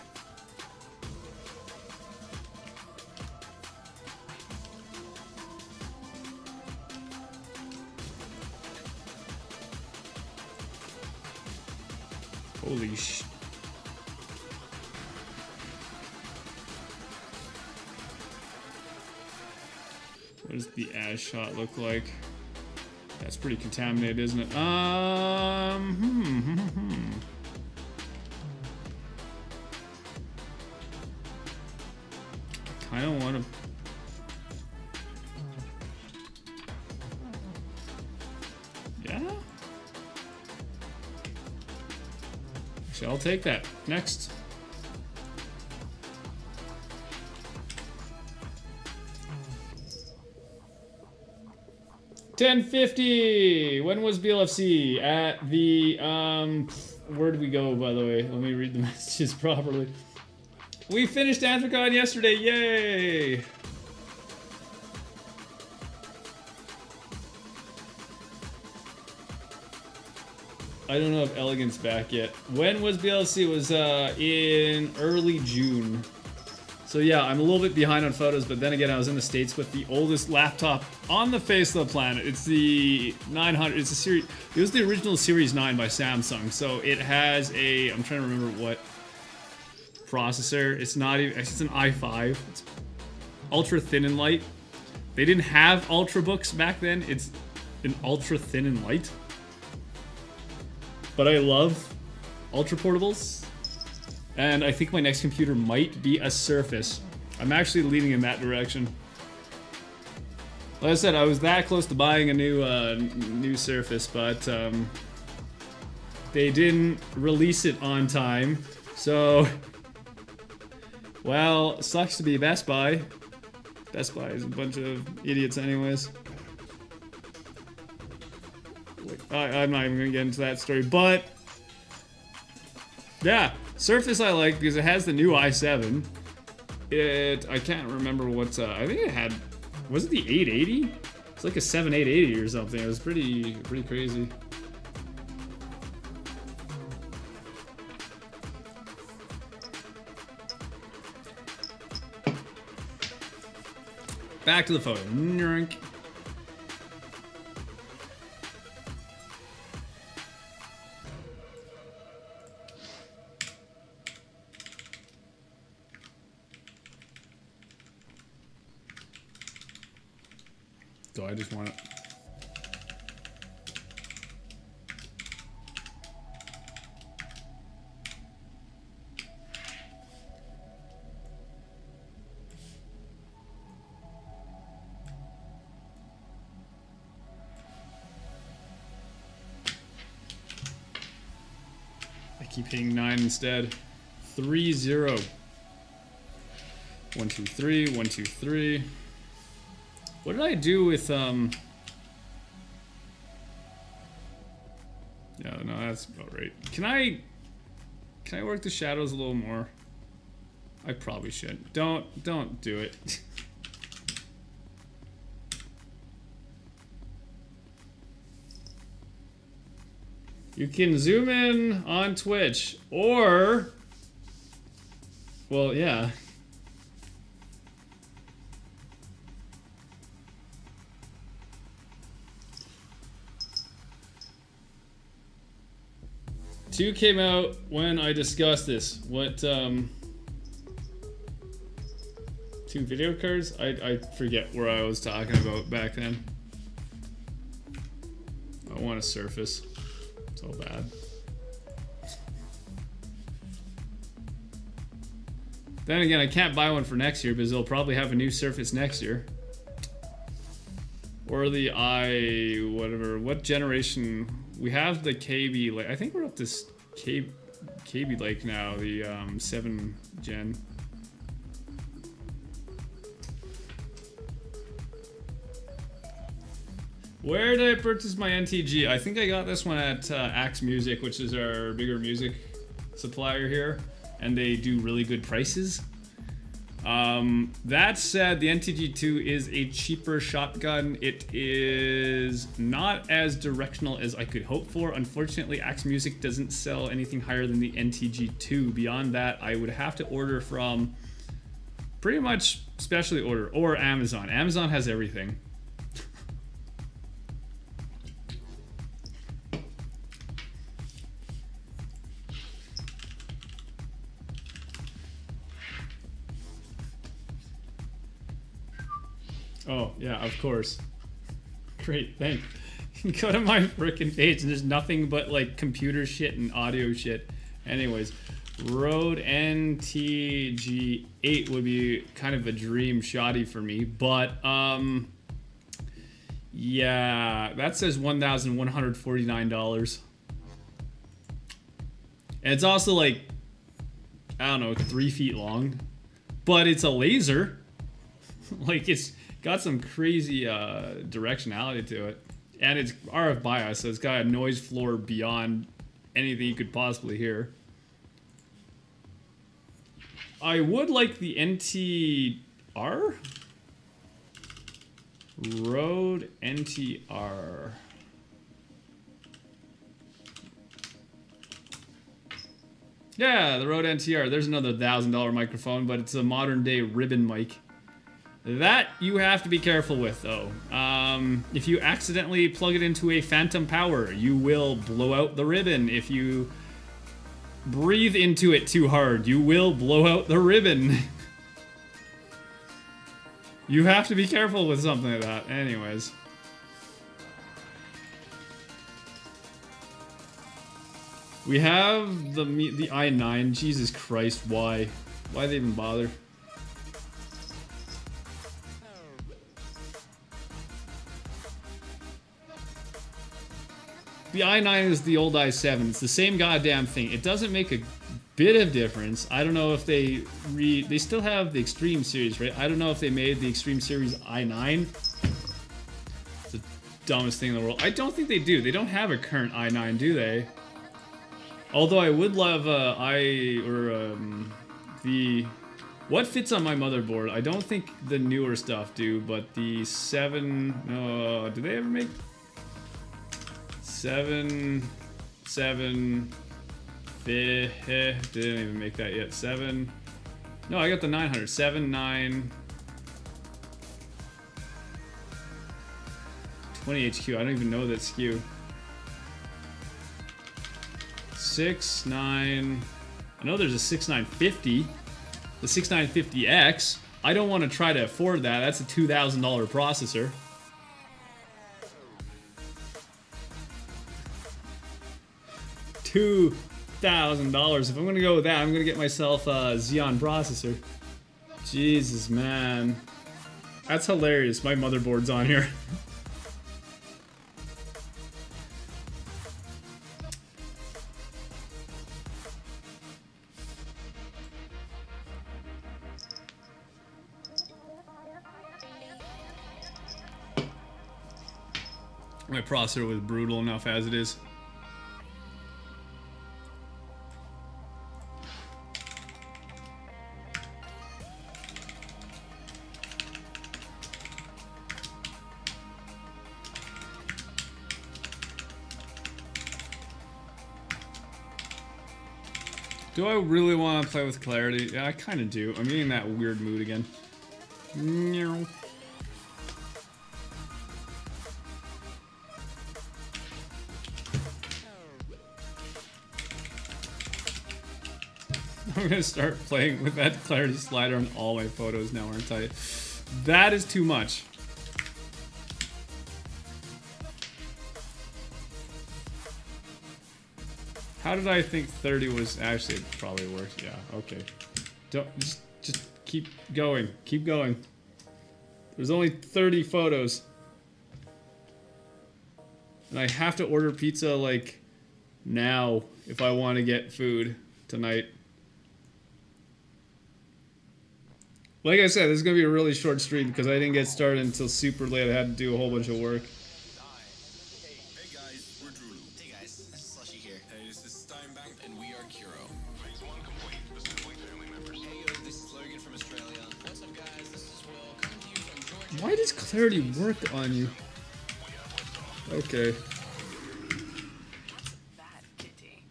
Holy sh... What does the as shot look like? That's pretty contaminated, isn't it? I kind of want to... Yeah? Actually, I'll take that. Next. $10.50. When was BLFC? At the where did we go, by the way? Let me read the messages properly. We finished Anthracon yesterday. Yay! I don't know if Elegant's back yet. When was BLFC? It was in early June. So yeah, I'm a little bit behind on photos, but then again, I was in the States with the oldest laptop on the face of the planet. It's the 900, it's a series, it was the original Series 9 by Samsung. So it has a, I'm trying to remember what processor. It's not even, it's an i5. It's ultra thin and light. They didn't have Ultrabooks back then. It's an ultra thin and light. But I love ultra portables. And I think my next computer might be a Surface. I'm actually leaning in that direction. Like I said, I was that close to buying a new Surface, but they didn't release it on time. So, well, sucks to be Best Buy. Best Buy is a bunch of idiots anyways. I'm not even gonna get into that story, but yeah, Surface I like because it has the new i7. I can't remember what's, I think it had, was it the 880? It's like a 7880 or something. It was pretty crazy. Back to the photo. Nurk. So I just want it. I keep hitting 9 instead. 3-0. 1 2 3 1 2 3. What did I do with Yeah, no, that's about right. Can I work the shadows a little more? I probably should. Don't do it. You can zoom in on Twitch or, well, yeah. Two came out when I discussed this. What, 2 video cards? I forget where I was talking about back then. I want a Surface. So bad. Then again, I can't buy one for next year because they'll probably have a new Surface next year. Or the whatever. What generation? We have the KB, like, I think we're up to KB Lake now, the 7 gen. Where did I purchase my NTG? I think I got this one at Axe Music, which is our bigger music supplier here, and they do really good prices. That said, the NTG2 is a cheaper shotgun. It is not as directional as I could hope for. Unfortunately, Axe Music doesn't sell anything higher than the NTG2. Beyond that, I would have to order from pretty much specialty order or Amazon. Amazon has everything. Oh, yeah, of course. Great, thanks. Go to my frickin' page and there's nothing but like computer shit and audio shit. Anyways, Rode NTG8 would be kind of a dream shoddy for me, but yeah, that says $1,149. And it's also like, I don't know, 3 feet long, but it's a laser. Like, it's got some crazy directionality to it, and it's RF bias, so it's got a noise floor beyond anything you could possibly hear. I would like the NTR? Rode NTR. Yeah, the Rode NTR. There's another $1,000 microphone, but it's a modern day ribbon mic. That you have to be careful with, though. If you accidentally plug it into a phantom power, you will blow out the ribbon. If you breathe into it too hard, you will blow out the ribbon. You have to be careful with something like that. Anyways. We have the i9. Jesus Christ, why? Why they even bother? the i9 is the old i7. It's the same goddamn thing. It doesn't make a bit of difference. I don't know if they still have the Extreme series, right? I don't know if they made the Extreme series i9. It's the dumbest thing in the world. I don't think they do. They don't have a current i9, do they? Although I would love what fits on my motherboard. I don't think the newer stuff do, but the 7, no, do they ever make 7 didn't even make that yet. 7, no, I got the 900. 7, 9, 20 HQ. I don't even know that SKU. 6, 9. I know there's a 6950. The 6950X. I don't want to try to afford that. That's a $2,000 processor. $2,000. If I'm gonna go with that, I'm gonna get myself a Xeon processor. Jesus, man. That's hilarious. My motherboard's on here. My processor was brutal enough as it is. Do I really want to play with Clarity? Yeah, I kind of do. I'm getting in that weird mood again. No. I'm gonna start playing with that clarity slider on all my photos now, aren't I? That is too much. How did I think 30 was actually probably worse? Yeah, okay. Don't just keep going. Keep going. There's only 30 photos. And I have to order pizza like now if I want to get food tonight. Like I said, this is going to be a really short stream because I didn't get started until super late. I had to do a whole bunch of work. Hey guys, we're Drulu. Hey guys, this is Slushy here. Hey, this is Steinbank, and we are Kuro. Phase 1 complete, specifically family members. Hey yo, this is Logan from Australia. What's up guys, this is Will, coming to you from Georgia. Why does clarity work on you? Okay. That kitty.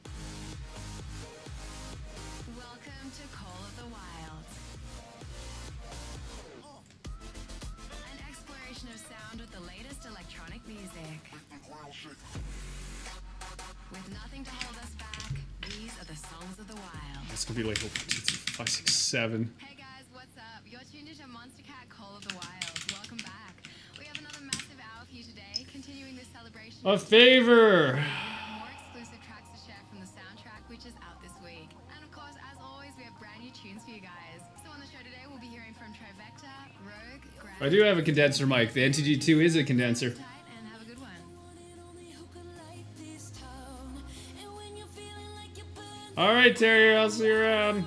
Welcome to Call of the Wild. An exploration of sound with the latest electronic music. With nothing to hold us back, these are the songs of the wild. It's gonna be like 5, 6, 7. Hey guys, what's up? You're tuned into Monster Cat Call of the Wild. Welcome back. We have another massive hour for you today, continuing this celebration. A favor. More exclusive tracks to share from the soundtrack, which is out this week. And of course, as always, we have brand new tunes for you guys. So on the show today, we'll be hearing from Trivecta, Rogue, I do have a condenser mic. The NTG2 is a condenser. and have a good one. All right, Terrier, I'll see you around.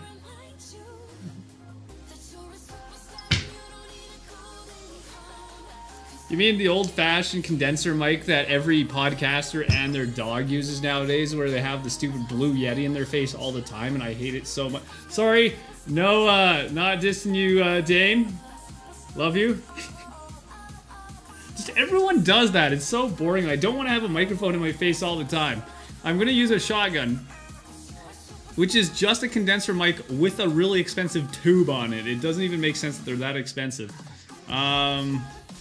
You mean the old-fashioned condenser mic that every podcaster and their dog uses nowadays, where they have the stupid blue Yeti in their face all the time, and I hate it so much. Sorry, no, not dissing you, Dane. Love you. Just everyone does that. It's so boring. I don't want to have a microphone in my face all the time. I'm gonna use a shotgun, which is just a condenser mic with a really expensive tube on it. It doesn't even make sense that they're that expensive.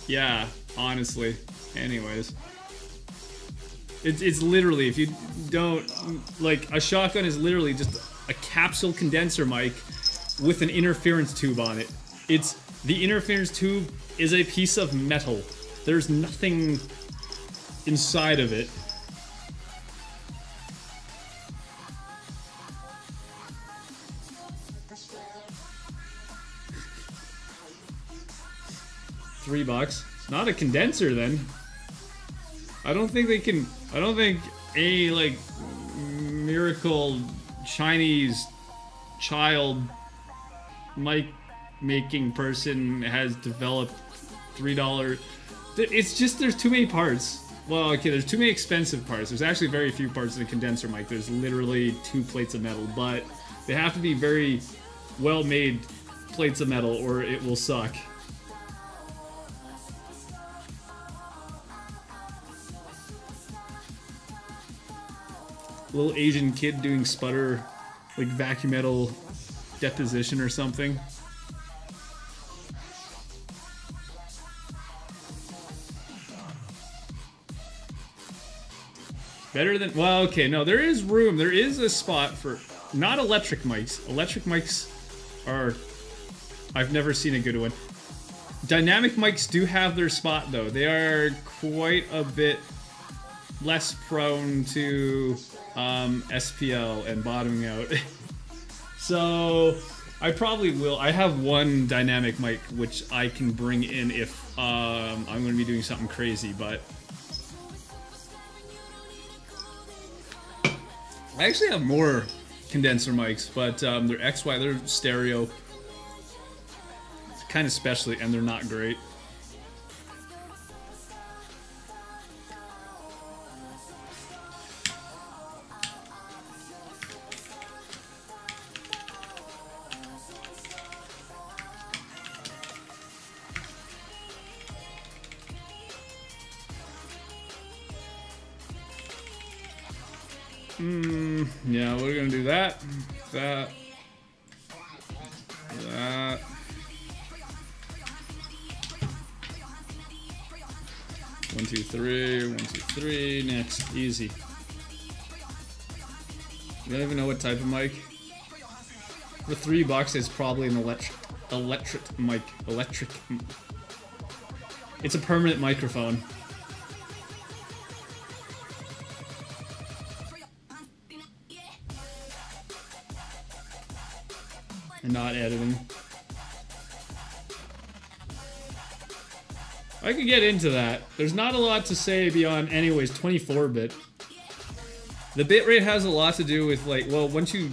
Yeah, honestly. Anyways. It's literally, if you don't, like, a shotgun is literally just a capsule condenser mic with an interference tube on it. The interference tube is a piece of metal. There's nothing inside of it. $3. Not a condenser then. I don't think any like miracle Chinese child mic making person has developed $3. It's just there's too many parts. Well, okay, there's too many expensive parts. There's actually very few parts in a condenser mic. There's literally 2 plates of metal, but they have to be very well-made plates of metal or it will suck. Little Asian kid doing sputter, like vacuum metal deposition or something. Better than, well, okay, no, there is room. There is a spot for, not electric mics. Electric mics are, I've never seen a good one. Dynamic mics do have their spot, though. They are quite a bit less prone to SPL and bottoming out. So, I probably will. I have one dynamic mic which I can bring in if I'm going to be doing something crazy, but I actually have more condenser mics, but they're XY, they're stereo. It's kind of specially, and they're not great. Yeah, we're gonna do that, that. 1, 2, 3, 1, 2, 3, next, easy. You don't even know what type of mic. For $3, it's probably an electric mic. It's a permanent microphone. And not editing. I could get into that. There's not a lot to say beyond, anyways, 24-bit. The bitrate has a lot to do with, like, well, once you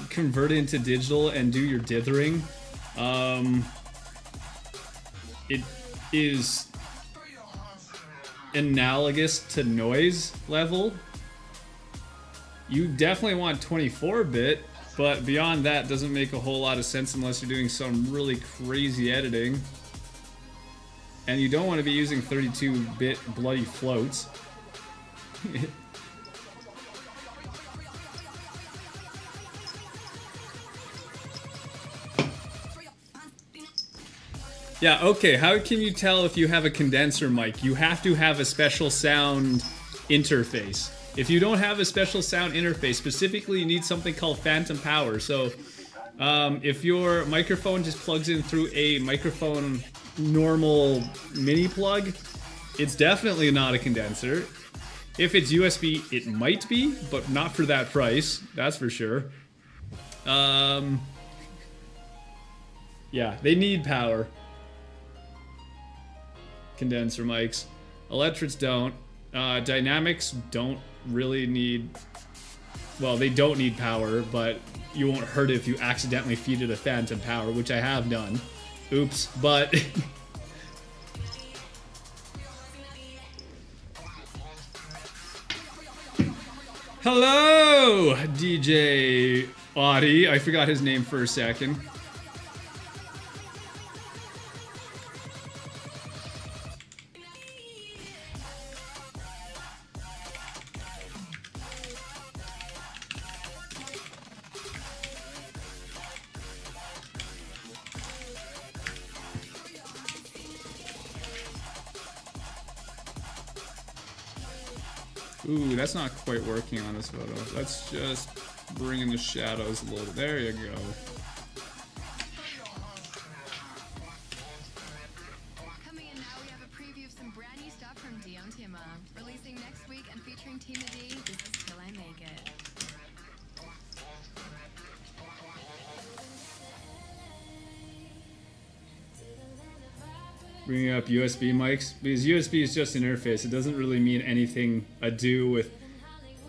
convert it into digital and do your dithering, it is analogous to noise level. You definitely want 24-bit, but beyond that doesn't make a whole lot of sense unless you're doing some really crazy editing. And you don't want to be using 32-bit bloody floats. Yeah, okay, how can you tell if you have a condenser mic? You have to have a special sound interface. If you don't have a special sound interface, specifically you need something called phantom power. So, if your microphone just plugs in through a microphone normal mini plug, it's definitely not a condenser. If it's USB, it might be, but not for that price, that's for sure. Yeah, they need power. Condenser mics. Electrics don't. Dynamics don't really need... Well, they don't need power, but you won't hurt it if you accidentally feed it a phantom power, which I have done. Oops, but... Hello, DJ Audie. I forgot his name for a second. Ooh, that's not quite working on this photo. Let's just bring in the shadows a little bit. There you go. Coming in now, we have a preview of some brand new stuff from Dion Timmer. Releasing next week and featuring Tina D, this is Till I Make It. Bringing up USB mics, because USB is just an interface. It doesn't really mean anything ado with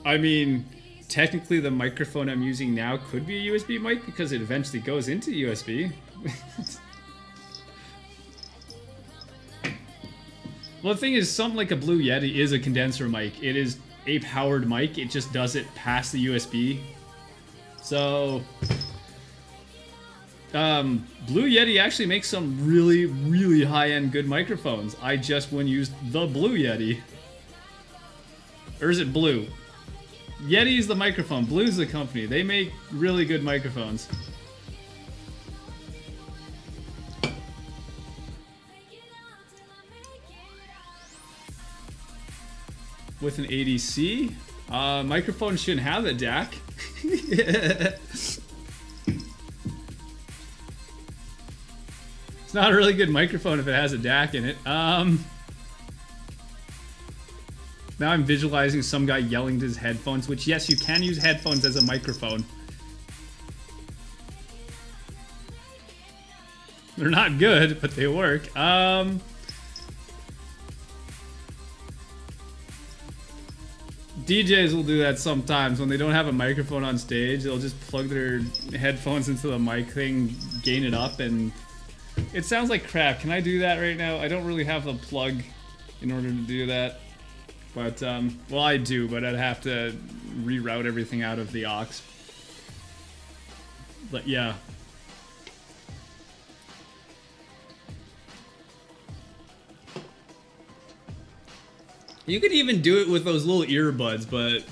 I mean, technically the microphone I'm using now could be a USB mic because it eventually goes into USB. Well, the thing is, something like a Blue Yeti is a condenser mic. It is a powered mic. It just does it past the USB. So, Blue Yeti actually makes some really, really high-end good microphones. I just wouldn't use the Blue Yeti. Or is it Blue? Yeti is the microphone. Blue's the company. They make really good microphones. With an ADC? Microphone shouldn't have a DAC. It's not a really good microphone if it has a DAC in it. Now I'm visualizing some guy yelling to his headphones, which yes, you can use headphones as a microphone. They're not good, but they work. DJs will do that sometimes when they don't have a microphone on stage. They'll just plug their headphones into the mic thing, gain it up, and it sounds like crap. Can I do that right now? I don't really have the plug in order to do that. But, well, I do, but I'd have to reroute everything out of the aux. But, yeah. You could even do it with those little earbuds, but...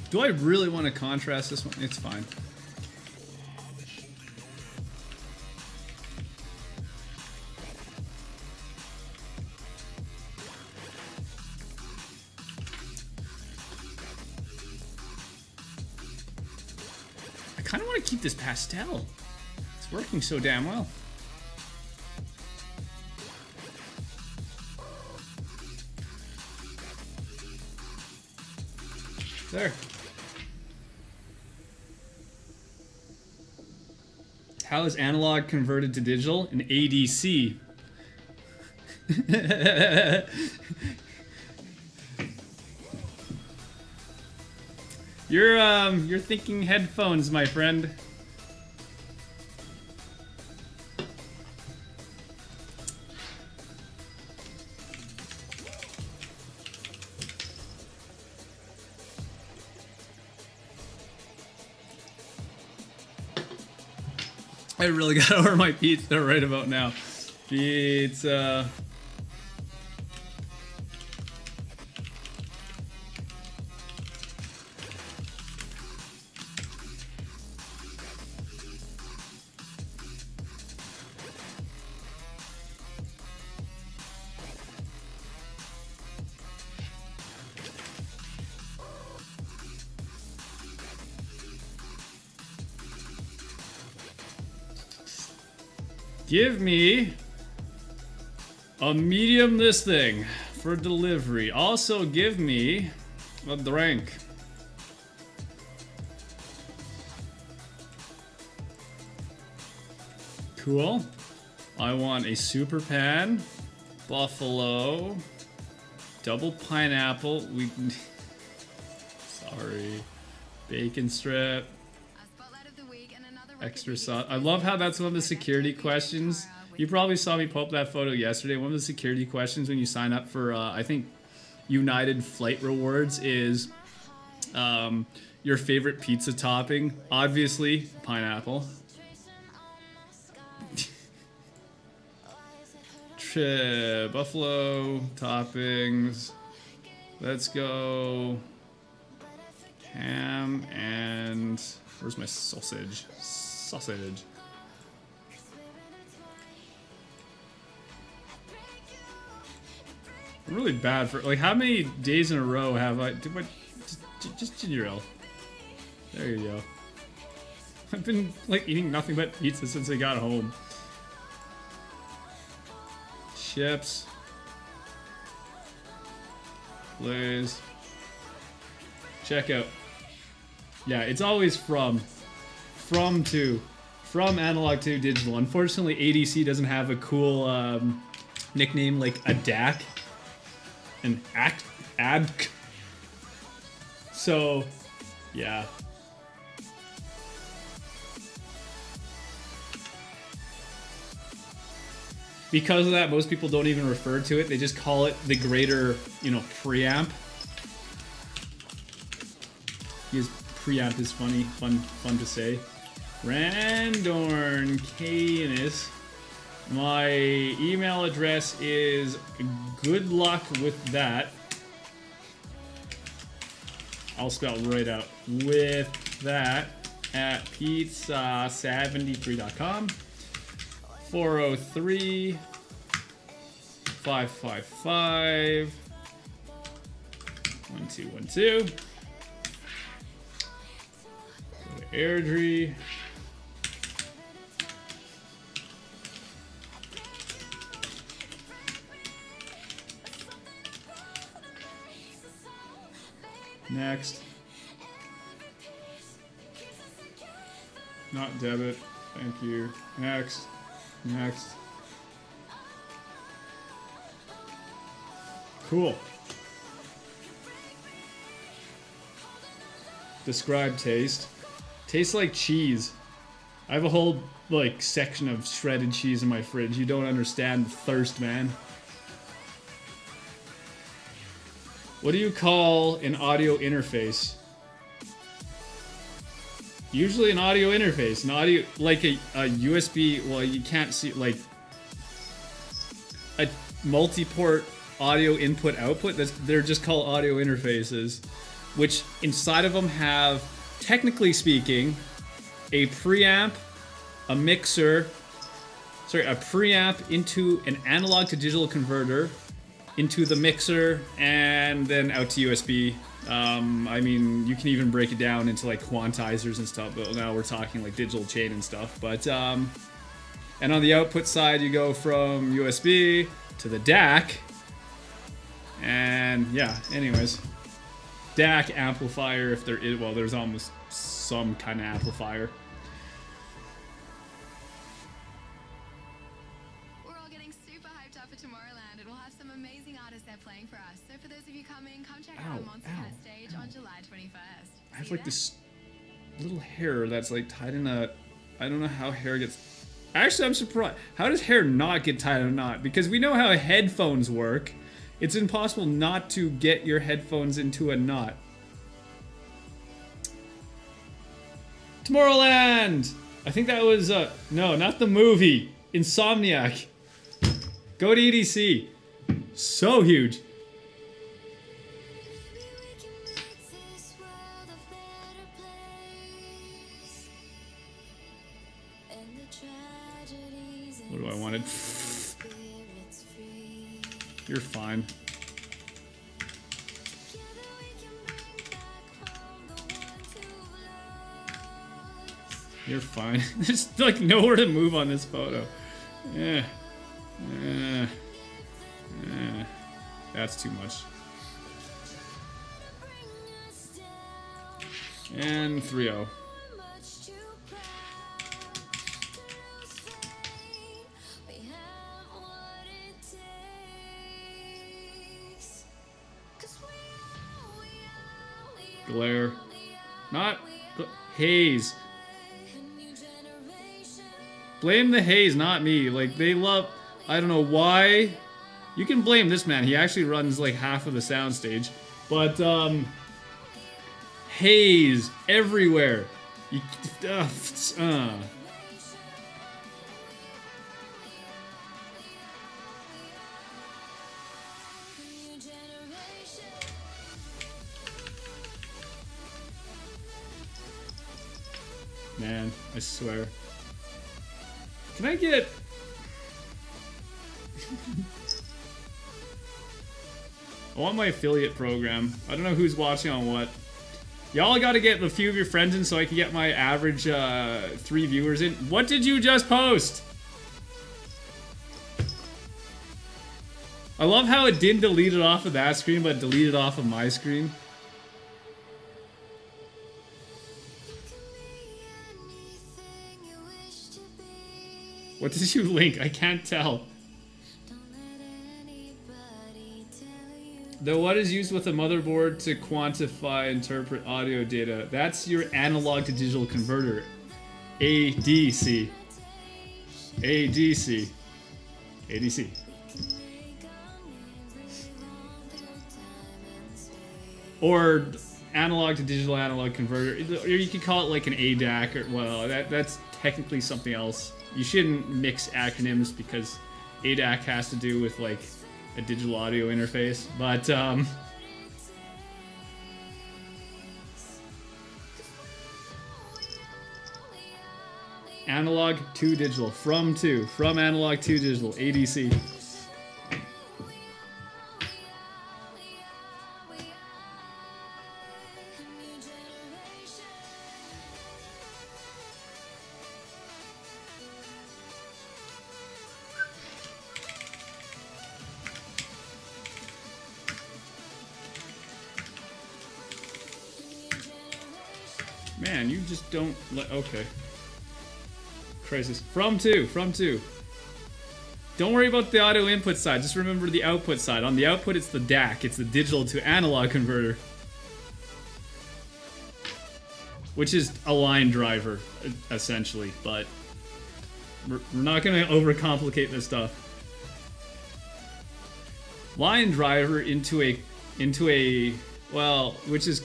Do I really want to contrast this one? It's fine. I kind of want to keep this pastel. It's working so damn well. There. How is analog converted to digital? An ADC. You're thinking headphones, my friend. I really gotta order my pizza right about now. Pizza. Give me a medium this thing for delivery. Also give me a drink. Cool. I want a super pan, buffalo, double pineapple. Sorry. Bacon strip. Extra sauce. I love how that's one of the security questions. You probably saw me post that photo yesterday. One of the security questions when you sign up for, I think, United Flight Rewards is your favorite pizza topping. Obviously, pineapple. Buffalo toppings. Let's go. Ham and... Where's my sausage? Sausage. I'm really bad for, like, how many days in a row have I, just ginger ale. There you go. I've been, like, eating nothing but pizza since I got home. Chips. Please. Checkout. Yeah, it's always from analog to digital. Unfortunately, ADC doesn't have a cool nickname like a DAC, an ADC. So, yeah. Because of that, most people don't even refer to it. They just call it the greater, you know, preamp. His preamp is funny, fun to say. Randorn Canis. My email address is good luck with that. I'll spell right out. With that at pizza73.com. 403 555 1212. Go to Airdrie. Next. Not debit. Thank you. Next. Next. Cool. Describe taste. Tastes like cheese. I have a whole, like, section of shredded cheese in my fridge. You don't understand the thirst, man. What do you call an audio interface? Usually an audio interface. An audio, like a USB, well, you can't see, like, a multi-port audio input-output. They're just called audio interfaces, which inside of them have, technically speaking, a preamp, a mixer, a preamp into an analog to digital converter, into the mixer, and then out to USB. I mean, you can even break it down into like quantizers and stuff, but now we're talking like digital chain and stuff. But, and on the output side, you go from USB to the DAC. And yeah, anyways. DAC amplifier, if there is, well, there's almost some kind of amplifier. We're all getting super hyped up for Tomorrowland, and we'll have some amazing artists there playing for us. So for those of you coming, come check out Monster Cat stage on July 21st. I have like this little hair that's like tied in a, I don't know how hair gets, actually I'm surprised. How does hair not get tied in a knot? Because we know how headphones work. It's impossible not to get your headphones into a knot. Tomorrowland! I think that was, no, not the movie. Insomniac. Go to EDC. So huge. What do I want? You're fine. You're fine. There's like nowhere to move on this photo. Yeah. That's too much. And 3-0. Glare. Not haze. Blame the haze, not me. Like, they love... I don't know why. You can blame this man. He actually runs, like, half of the soundstage. But, haze everywhere. You, Man, I swear. Can I get... I want my affiliate program. I don't know who's watching on what. Y'all gotta get a few of your friends in so I can get my average 3 viewers in. What did you just post? I love how it didn't delete it off of that screen, but deleted off of my screen. What did you link? I can't tell. The what is used with a motherboard to quantify, interpret audio data. That's your analog to digital converter. ADC. ADC. ADC. Or analog to digital analog converter. Or you could call it like an ADAC, or well, that's technically something else. You shouldn't mix acronyms because ADAC has to do with like a digital audio interface, but analog to digital, from analog to digital, ADC. Man, you just don't let. Okay. Crisis. From two. Don't worry about the audio input side. Just remember the output side. On the output, it's the DAC. It's the digital to analog converter. Which is a line driver, essentially. But we're not going to overcomplicate this stuff. Line driver into a well, which is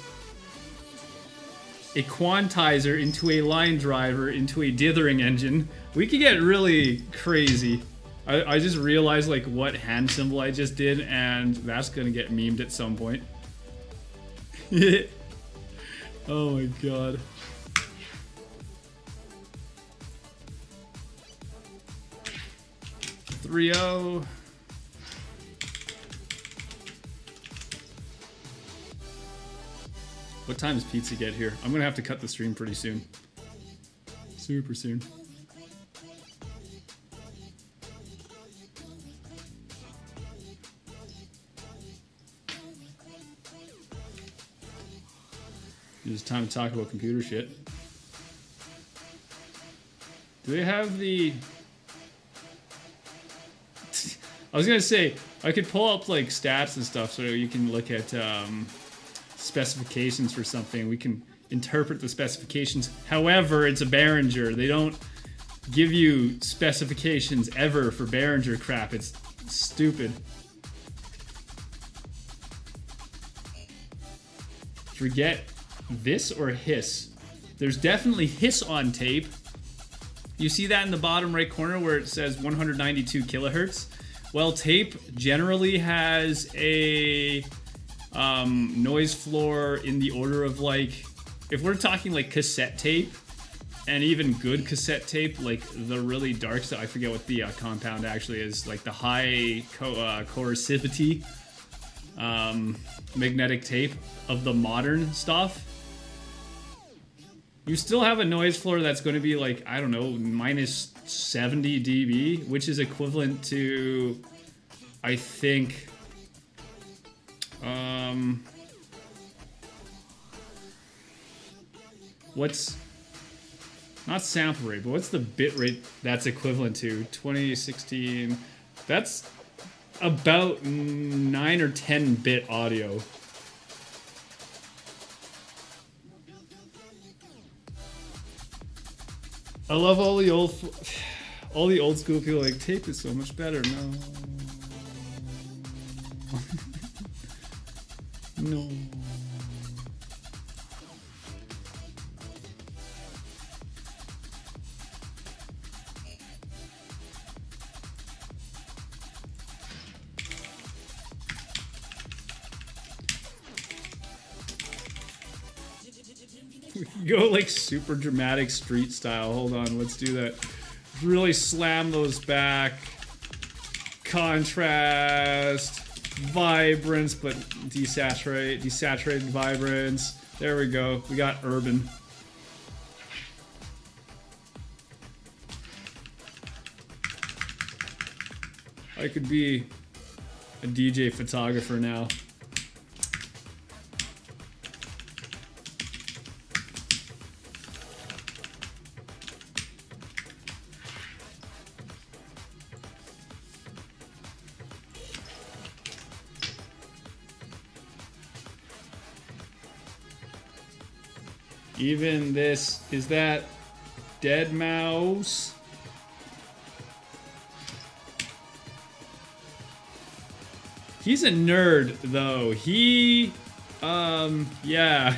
a quantizer into a line driver into a dithering engine. We could get really crazy. I just realized like what hand symbol I just did, and that's gonna get memed at some point. Oh my god. .3.0. What time does pizza get here? I'm gonna have to cut the stream pretty soon. Super soon. It's time to talk about computer shit. Do they have the... I was gonna say, I could pull up like stats and stuff so you can look at specifications for something. We can interpret the specifications. However, it's a Behringer. They don't give you specifications ever for Behringer crap. It's stupid. Forget this or hiss. There's definitely hiss on tape. You see that in the bottom right corner where it says 192 kilohertz? Well, tape generally has a noise floor in the order of like, if we're talking like cassette tape, and even good cassette tape, like the really dark stuff, I forget what the compound actually is, like the high coercivity magnetic tape of the modern stuff, you still have a noise floor that's going to be like, I don't know, minus 70 dB, which is equivalent to, I think, what's, not sample rate, but what's the bit rate that's equivalent to? 2016, that's about 9 or 10 bit audio. I love all the old school people like, tape is so much better. No. No. Go like super dramatic street style. Hold on, let's do that. Really slam those back. Contrast, vibrance, but desaturated vibrance. There we go. We got urban. I could be a DJ photographer now. Even this, is that Dead Mouse? He's a nerd, though. He, yeah.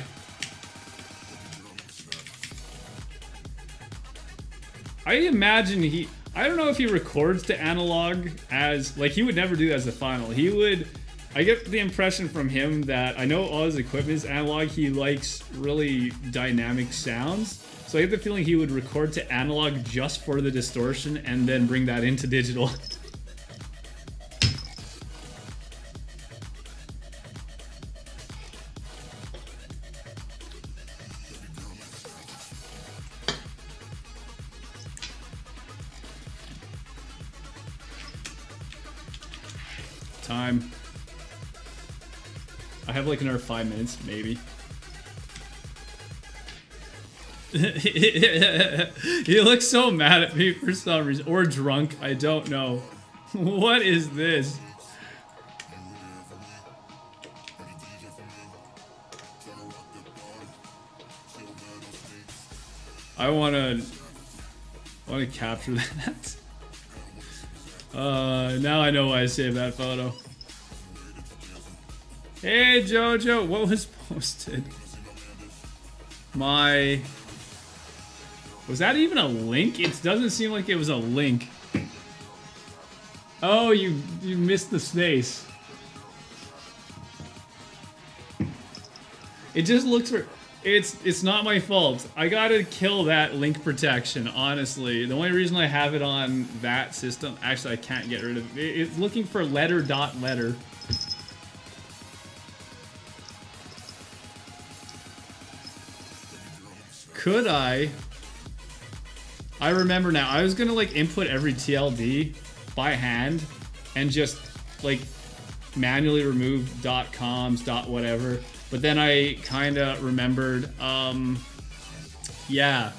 I imagine I don't know if he records to analog as, like, he would never do that as the final. He would, I get the impression from him that, I know all his equipment is analog, he likes really dynamic sounds. So I get the feeling he would record to analog just for the distortion and then bring that into digital. Time. I have like another 5 minutes, maybe. He looks so mad at me for some reason. Or drunk, I don't know. What is this? I wanna capture that. Now I know why I saved that photo. Hey Jojo, what was posted? Was that even a link? It doesn't seem like it was a link. Oh, you missed the space. It just looks for... It's not my fault. I gotta kill that link protection, honestly. The only reason I have it on that system... Actually, I can't get rid of it. It's looking for letter.letter. Could I remember now. I was gonna like input every TLD by hand and just like manually remove .coms, .whatever. But then I kind of remembered, yeah,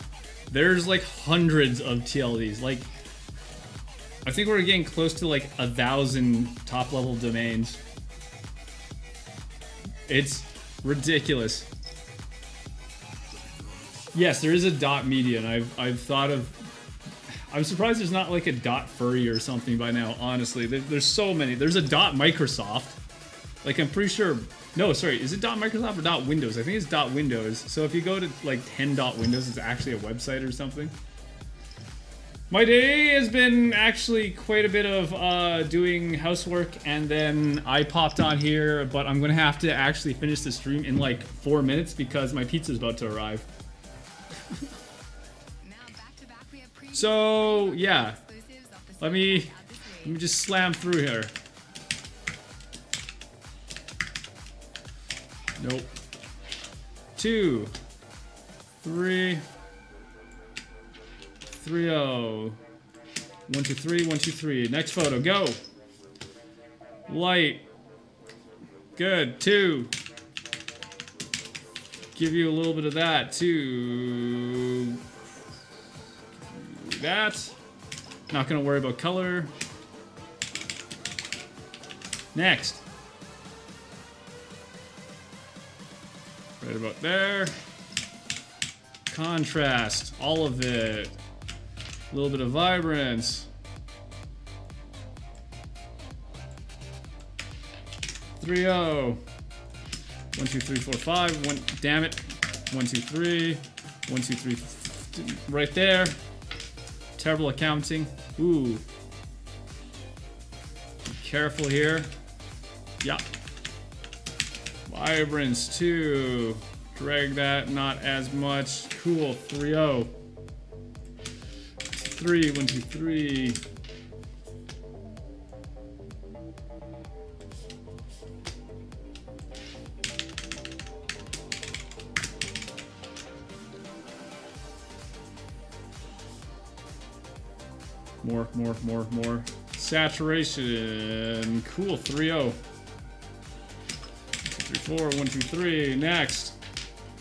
there's like hundreds of TLDs. Like, I think we're getting close to like 1,000 top level domains. It's ridiculous. Yes, there is a .media, and I've thought of... I'm surprised there's not like a .furry or something by now, honestly. There's so many. There's a .microsoft. Like, I'm pretty sure... No, sorry, is it .microsoft or .windows? I think it's .windows. So if you go to like 10.windows, it's actually a website or something. My day has been actually quite a bit of doing housework, and then I popped on here, but I'm gonna have to actually finish the stream in like 4 minutes because my pizza's about to arrive. So yeah, let me just slam through here. Nope. 2, 3, 3-0. 1, 2, 3, 1, 2, 3. Next photo, go. Light. Good. 2. Give you a little bit of that. 2. That. Not gonna worry about color. Next. Right about there. Contrast. All of it. A little bit of vibrance. 3-0. 1, 2, 3, 4, 5. 1. Damn it. 1, 2, 3. 1, 2, 3. Right there. Terrible accounting. Ooh. Be careful here. Yeah. Vibrance 2. Drag that. Not as much. Cool. 3-0. 3. 1, 2, 3. More. Saturation. Cool. 3-0. 2, 3, 4. 1, 2, 3. Next.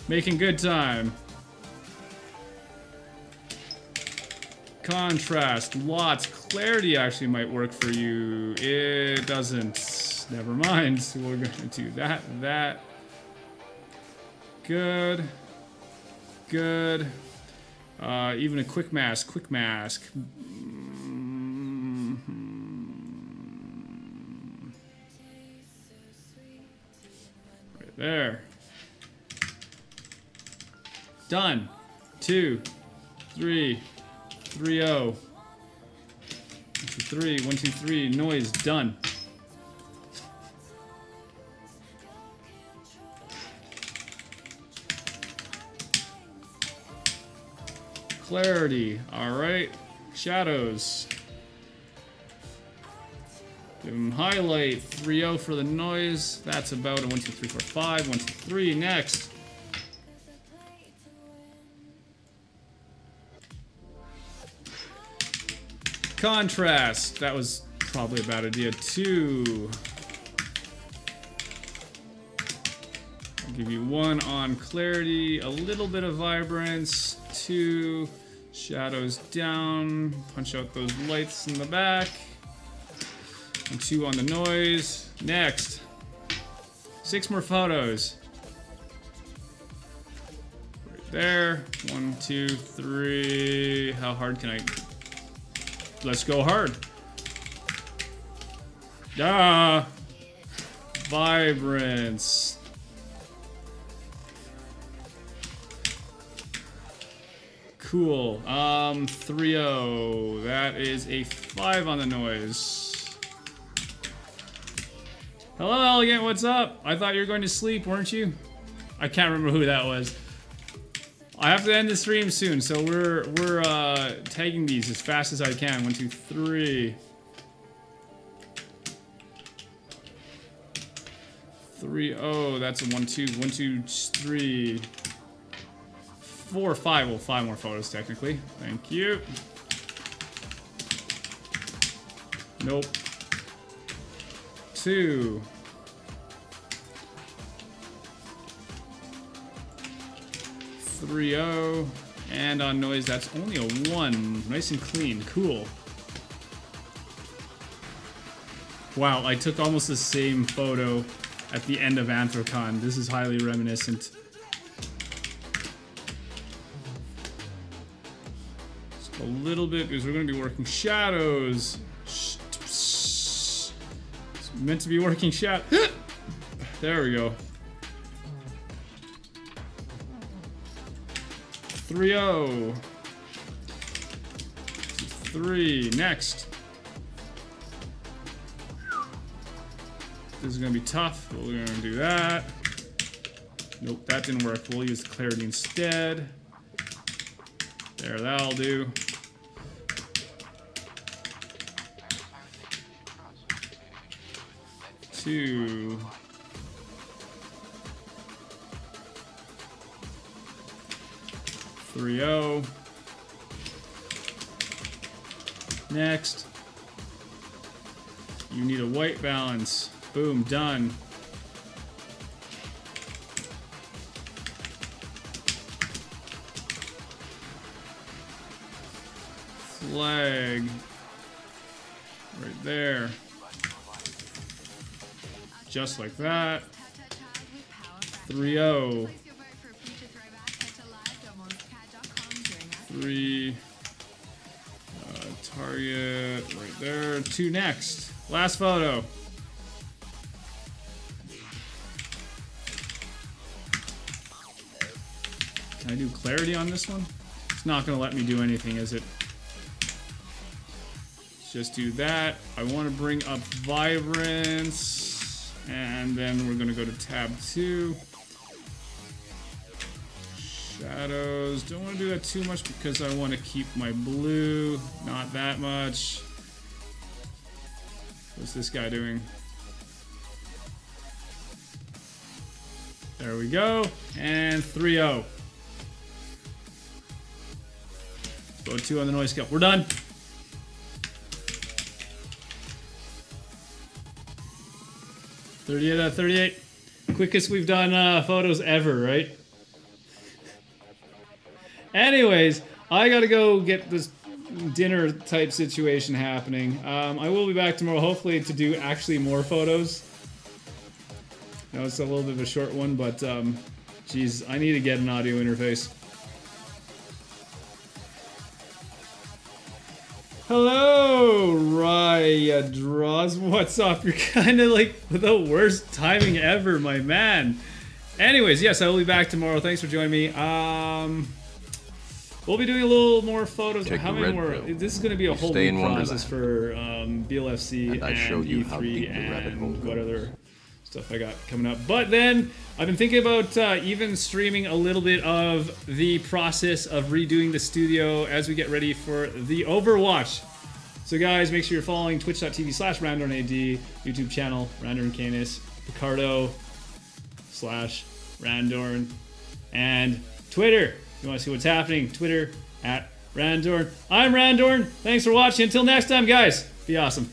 Making good time. Contrast. Lots. Clarity actually might work for you. It doesn't. Never mind. So we're going to do that. That. Good. Good. Even a quick mask. Quick mask. Right there. Done. 2, 3, 3-0. 1, 2, 3. 1, 2, 3. Noise. Done. Clarity. Alright. Shadows. Give them highlight. 3-0 for the noise. That's about a 1, 2, 3, 4, 5. 1, 2, 3. Next. Contrast. That was probably a bad idea. 2. I'll give you 1 on clarity. A little bit of vibrance. 2. Shadows down. Punch out those lights in the back. And 2 on the noise. Next. 6 more photos. Right there. 1, 2, 3. How hard can I... Let's go hard. Ah! Vibrance. Cool. 3-0. That is a 5 on the noise. Hello, Elegant. What's up? I thought you were going to sleep, weren't you? I can't remember who that was. I have to end the stream soon, so we're tagging these as fast as I can. 1, 2, 3. 3-0. That's a 1, 2. 1, 2, 3. 4, 5. Well, 5 more photos technically. Thank you. Nope. 2. 3-0. And on noise, that's only a 1. Nice and clean. Cool. Wow, I took almost the same photo at the end of Anthrocon. This is highly reminiscent. Just a little bit, because we're going to be working shadows. It's meant to be working shadow. There we go. 3-0. 3. Next. This is gonna be tough, but we're gonna do that. Nope, that didn't work. We'll use clarity instead. There, that'll do. Two. 3-0. Next. You need a white balance. Boom, done. Flag. Right there. Just like that. 3-0. 3. Target right there. 2 next. Last photo. Can I do clarity on this one? It's not going to let me do anything, is it? Let's just do that. I want to bring up vibrance. And then we're going to go to tab 2. Shadows. Don't want to do that too much because I want to keep my blue. Not that much. What's this guy doing? There we go. And 3-0. Go 2 on the noise scale. We're done. 38 out of 38. Quickest we've done photos ever, right? Anyways, I gotta go get this dinner type situation happening. I will be back tomorrow, hopefully, to do actually more photos. I know it's a little bit of a short one, but geez, I need to get an audio interface. Hello, Raya Draws. What's up? You're kind of like the worst timing ever, my man. Anyways, yes, I will be back tomorrow. Thanks for joining me. We'll be doing a little more photos. Check How the many red more? pill. This is going to be a You whole stay in new process Wonderland. for BLFC And I showed you how E3 deep the rabbit hole and what goes. other stuff I got coming up. But then I've been thinking about even streaming a little bit of the process of redoing the studio as we get ready for the Overwatch. So guys, make sure you're following twitch.tv/RandornAD, YouTube channel, Randorn Canis, Picardo /Randorn, and Twitter. If you want to see what's happening, Twitter @Randorn. I'm Randorn. Thanks for watching. Until next time, guys, be awesome.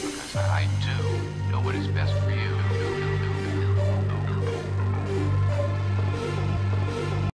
Because I do know what is best for you.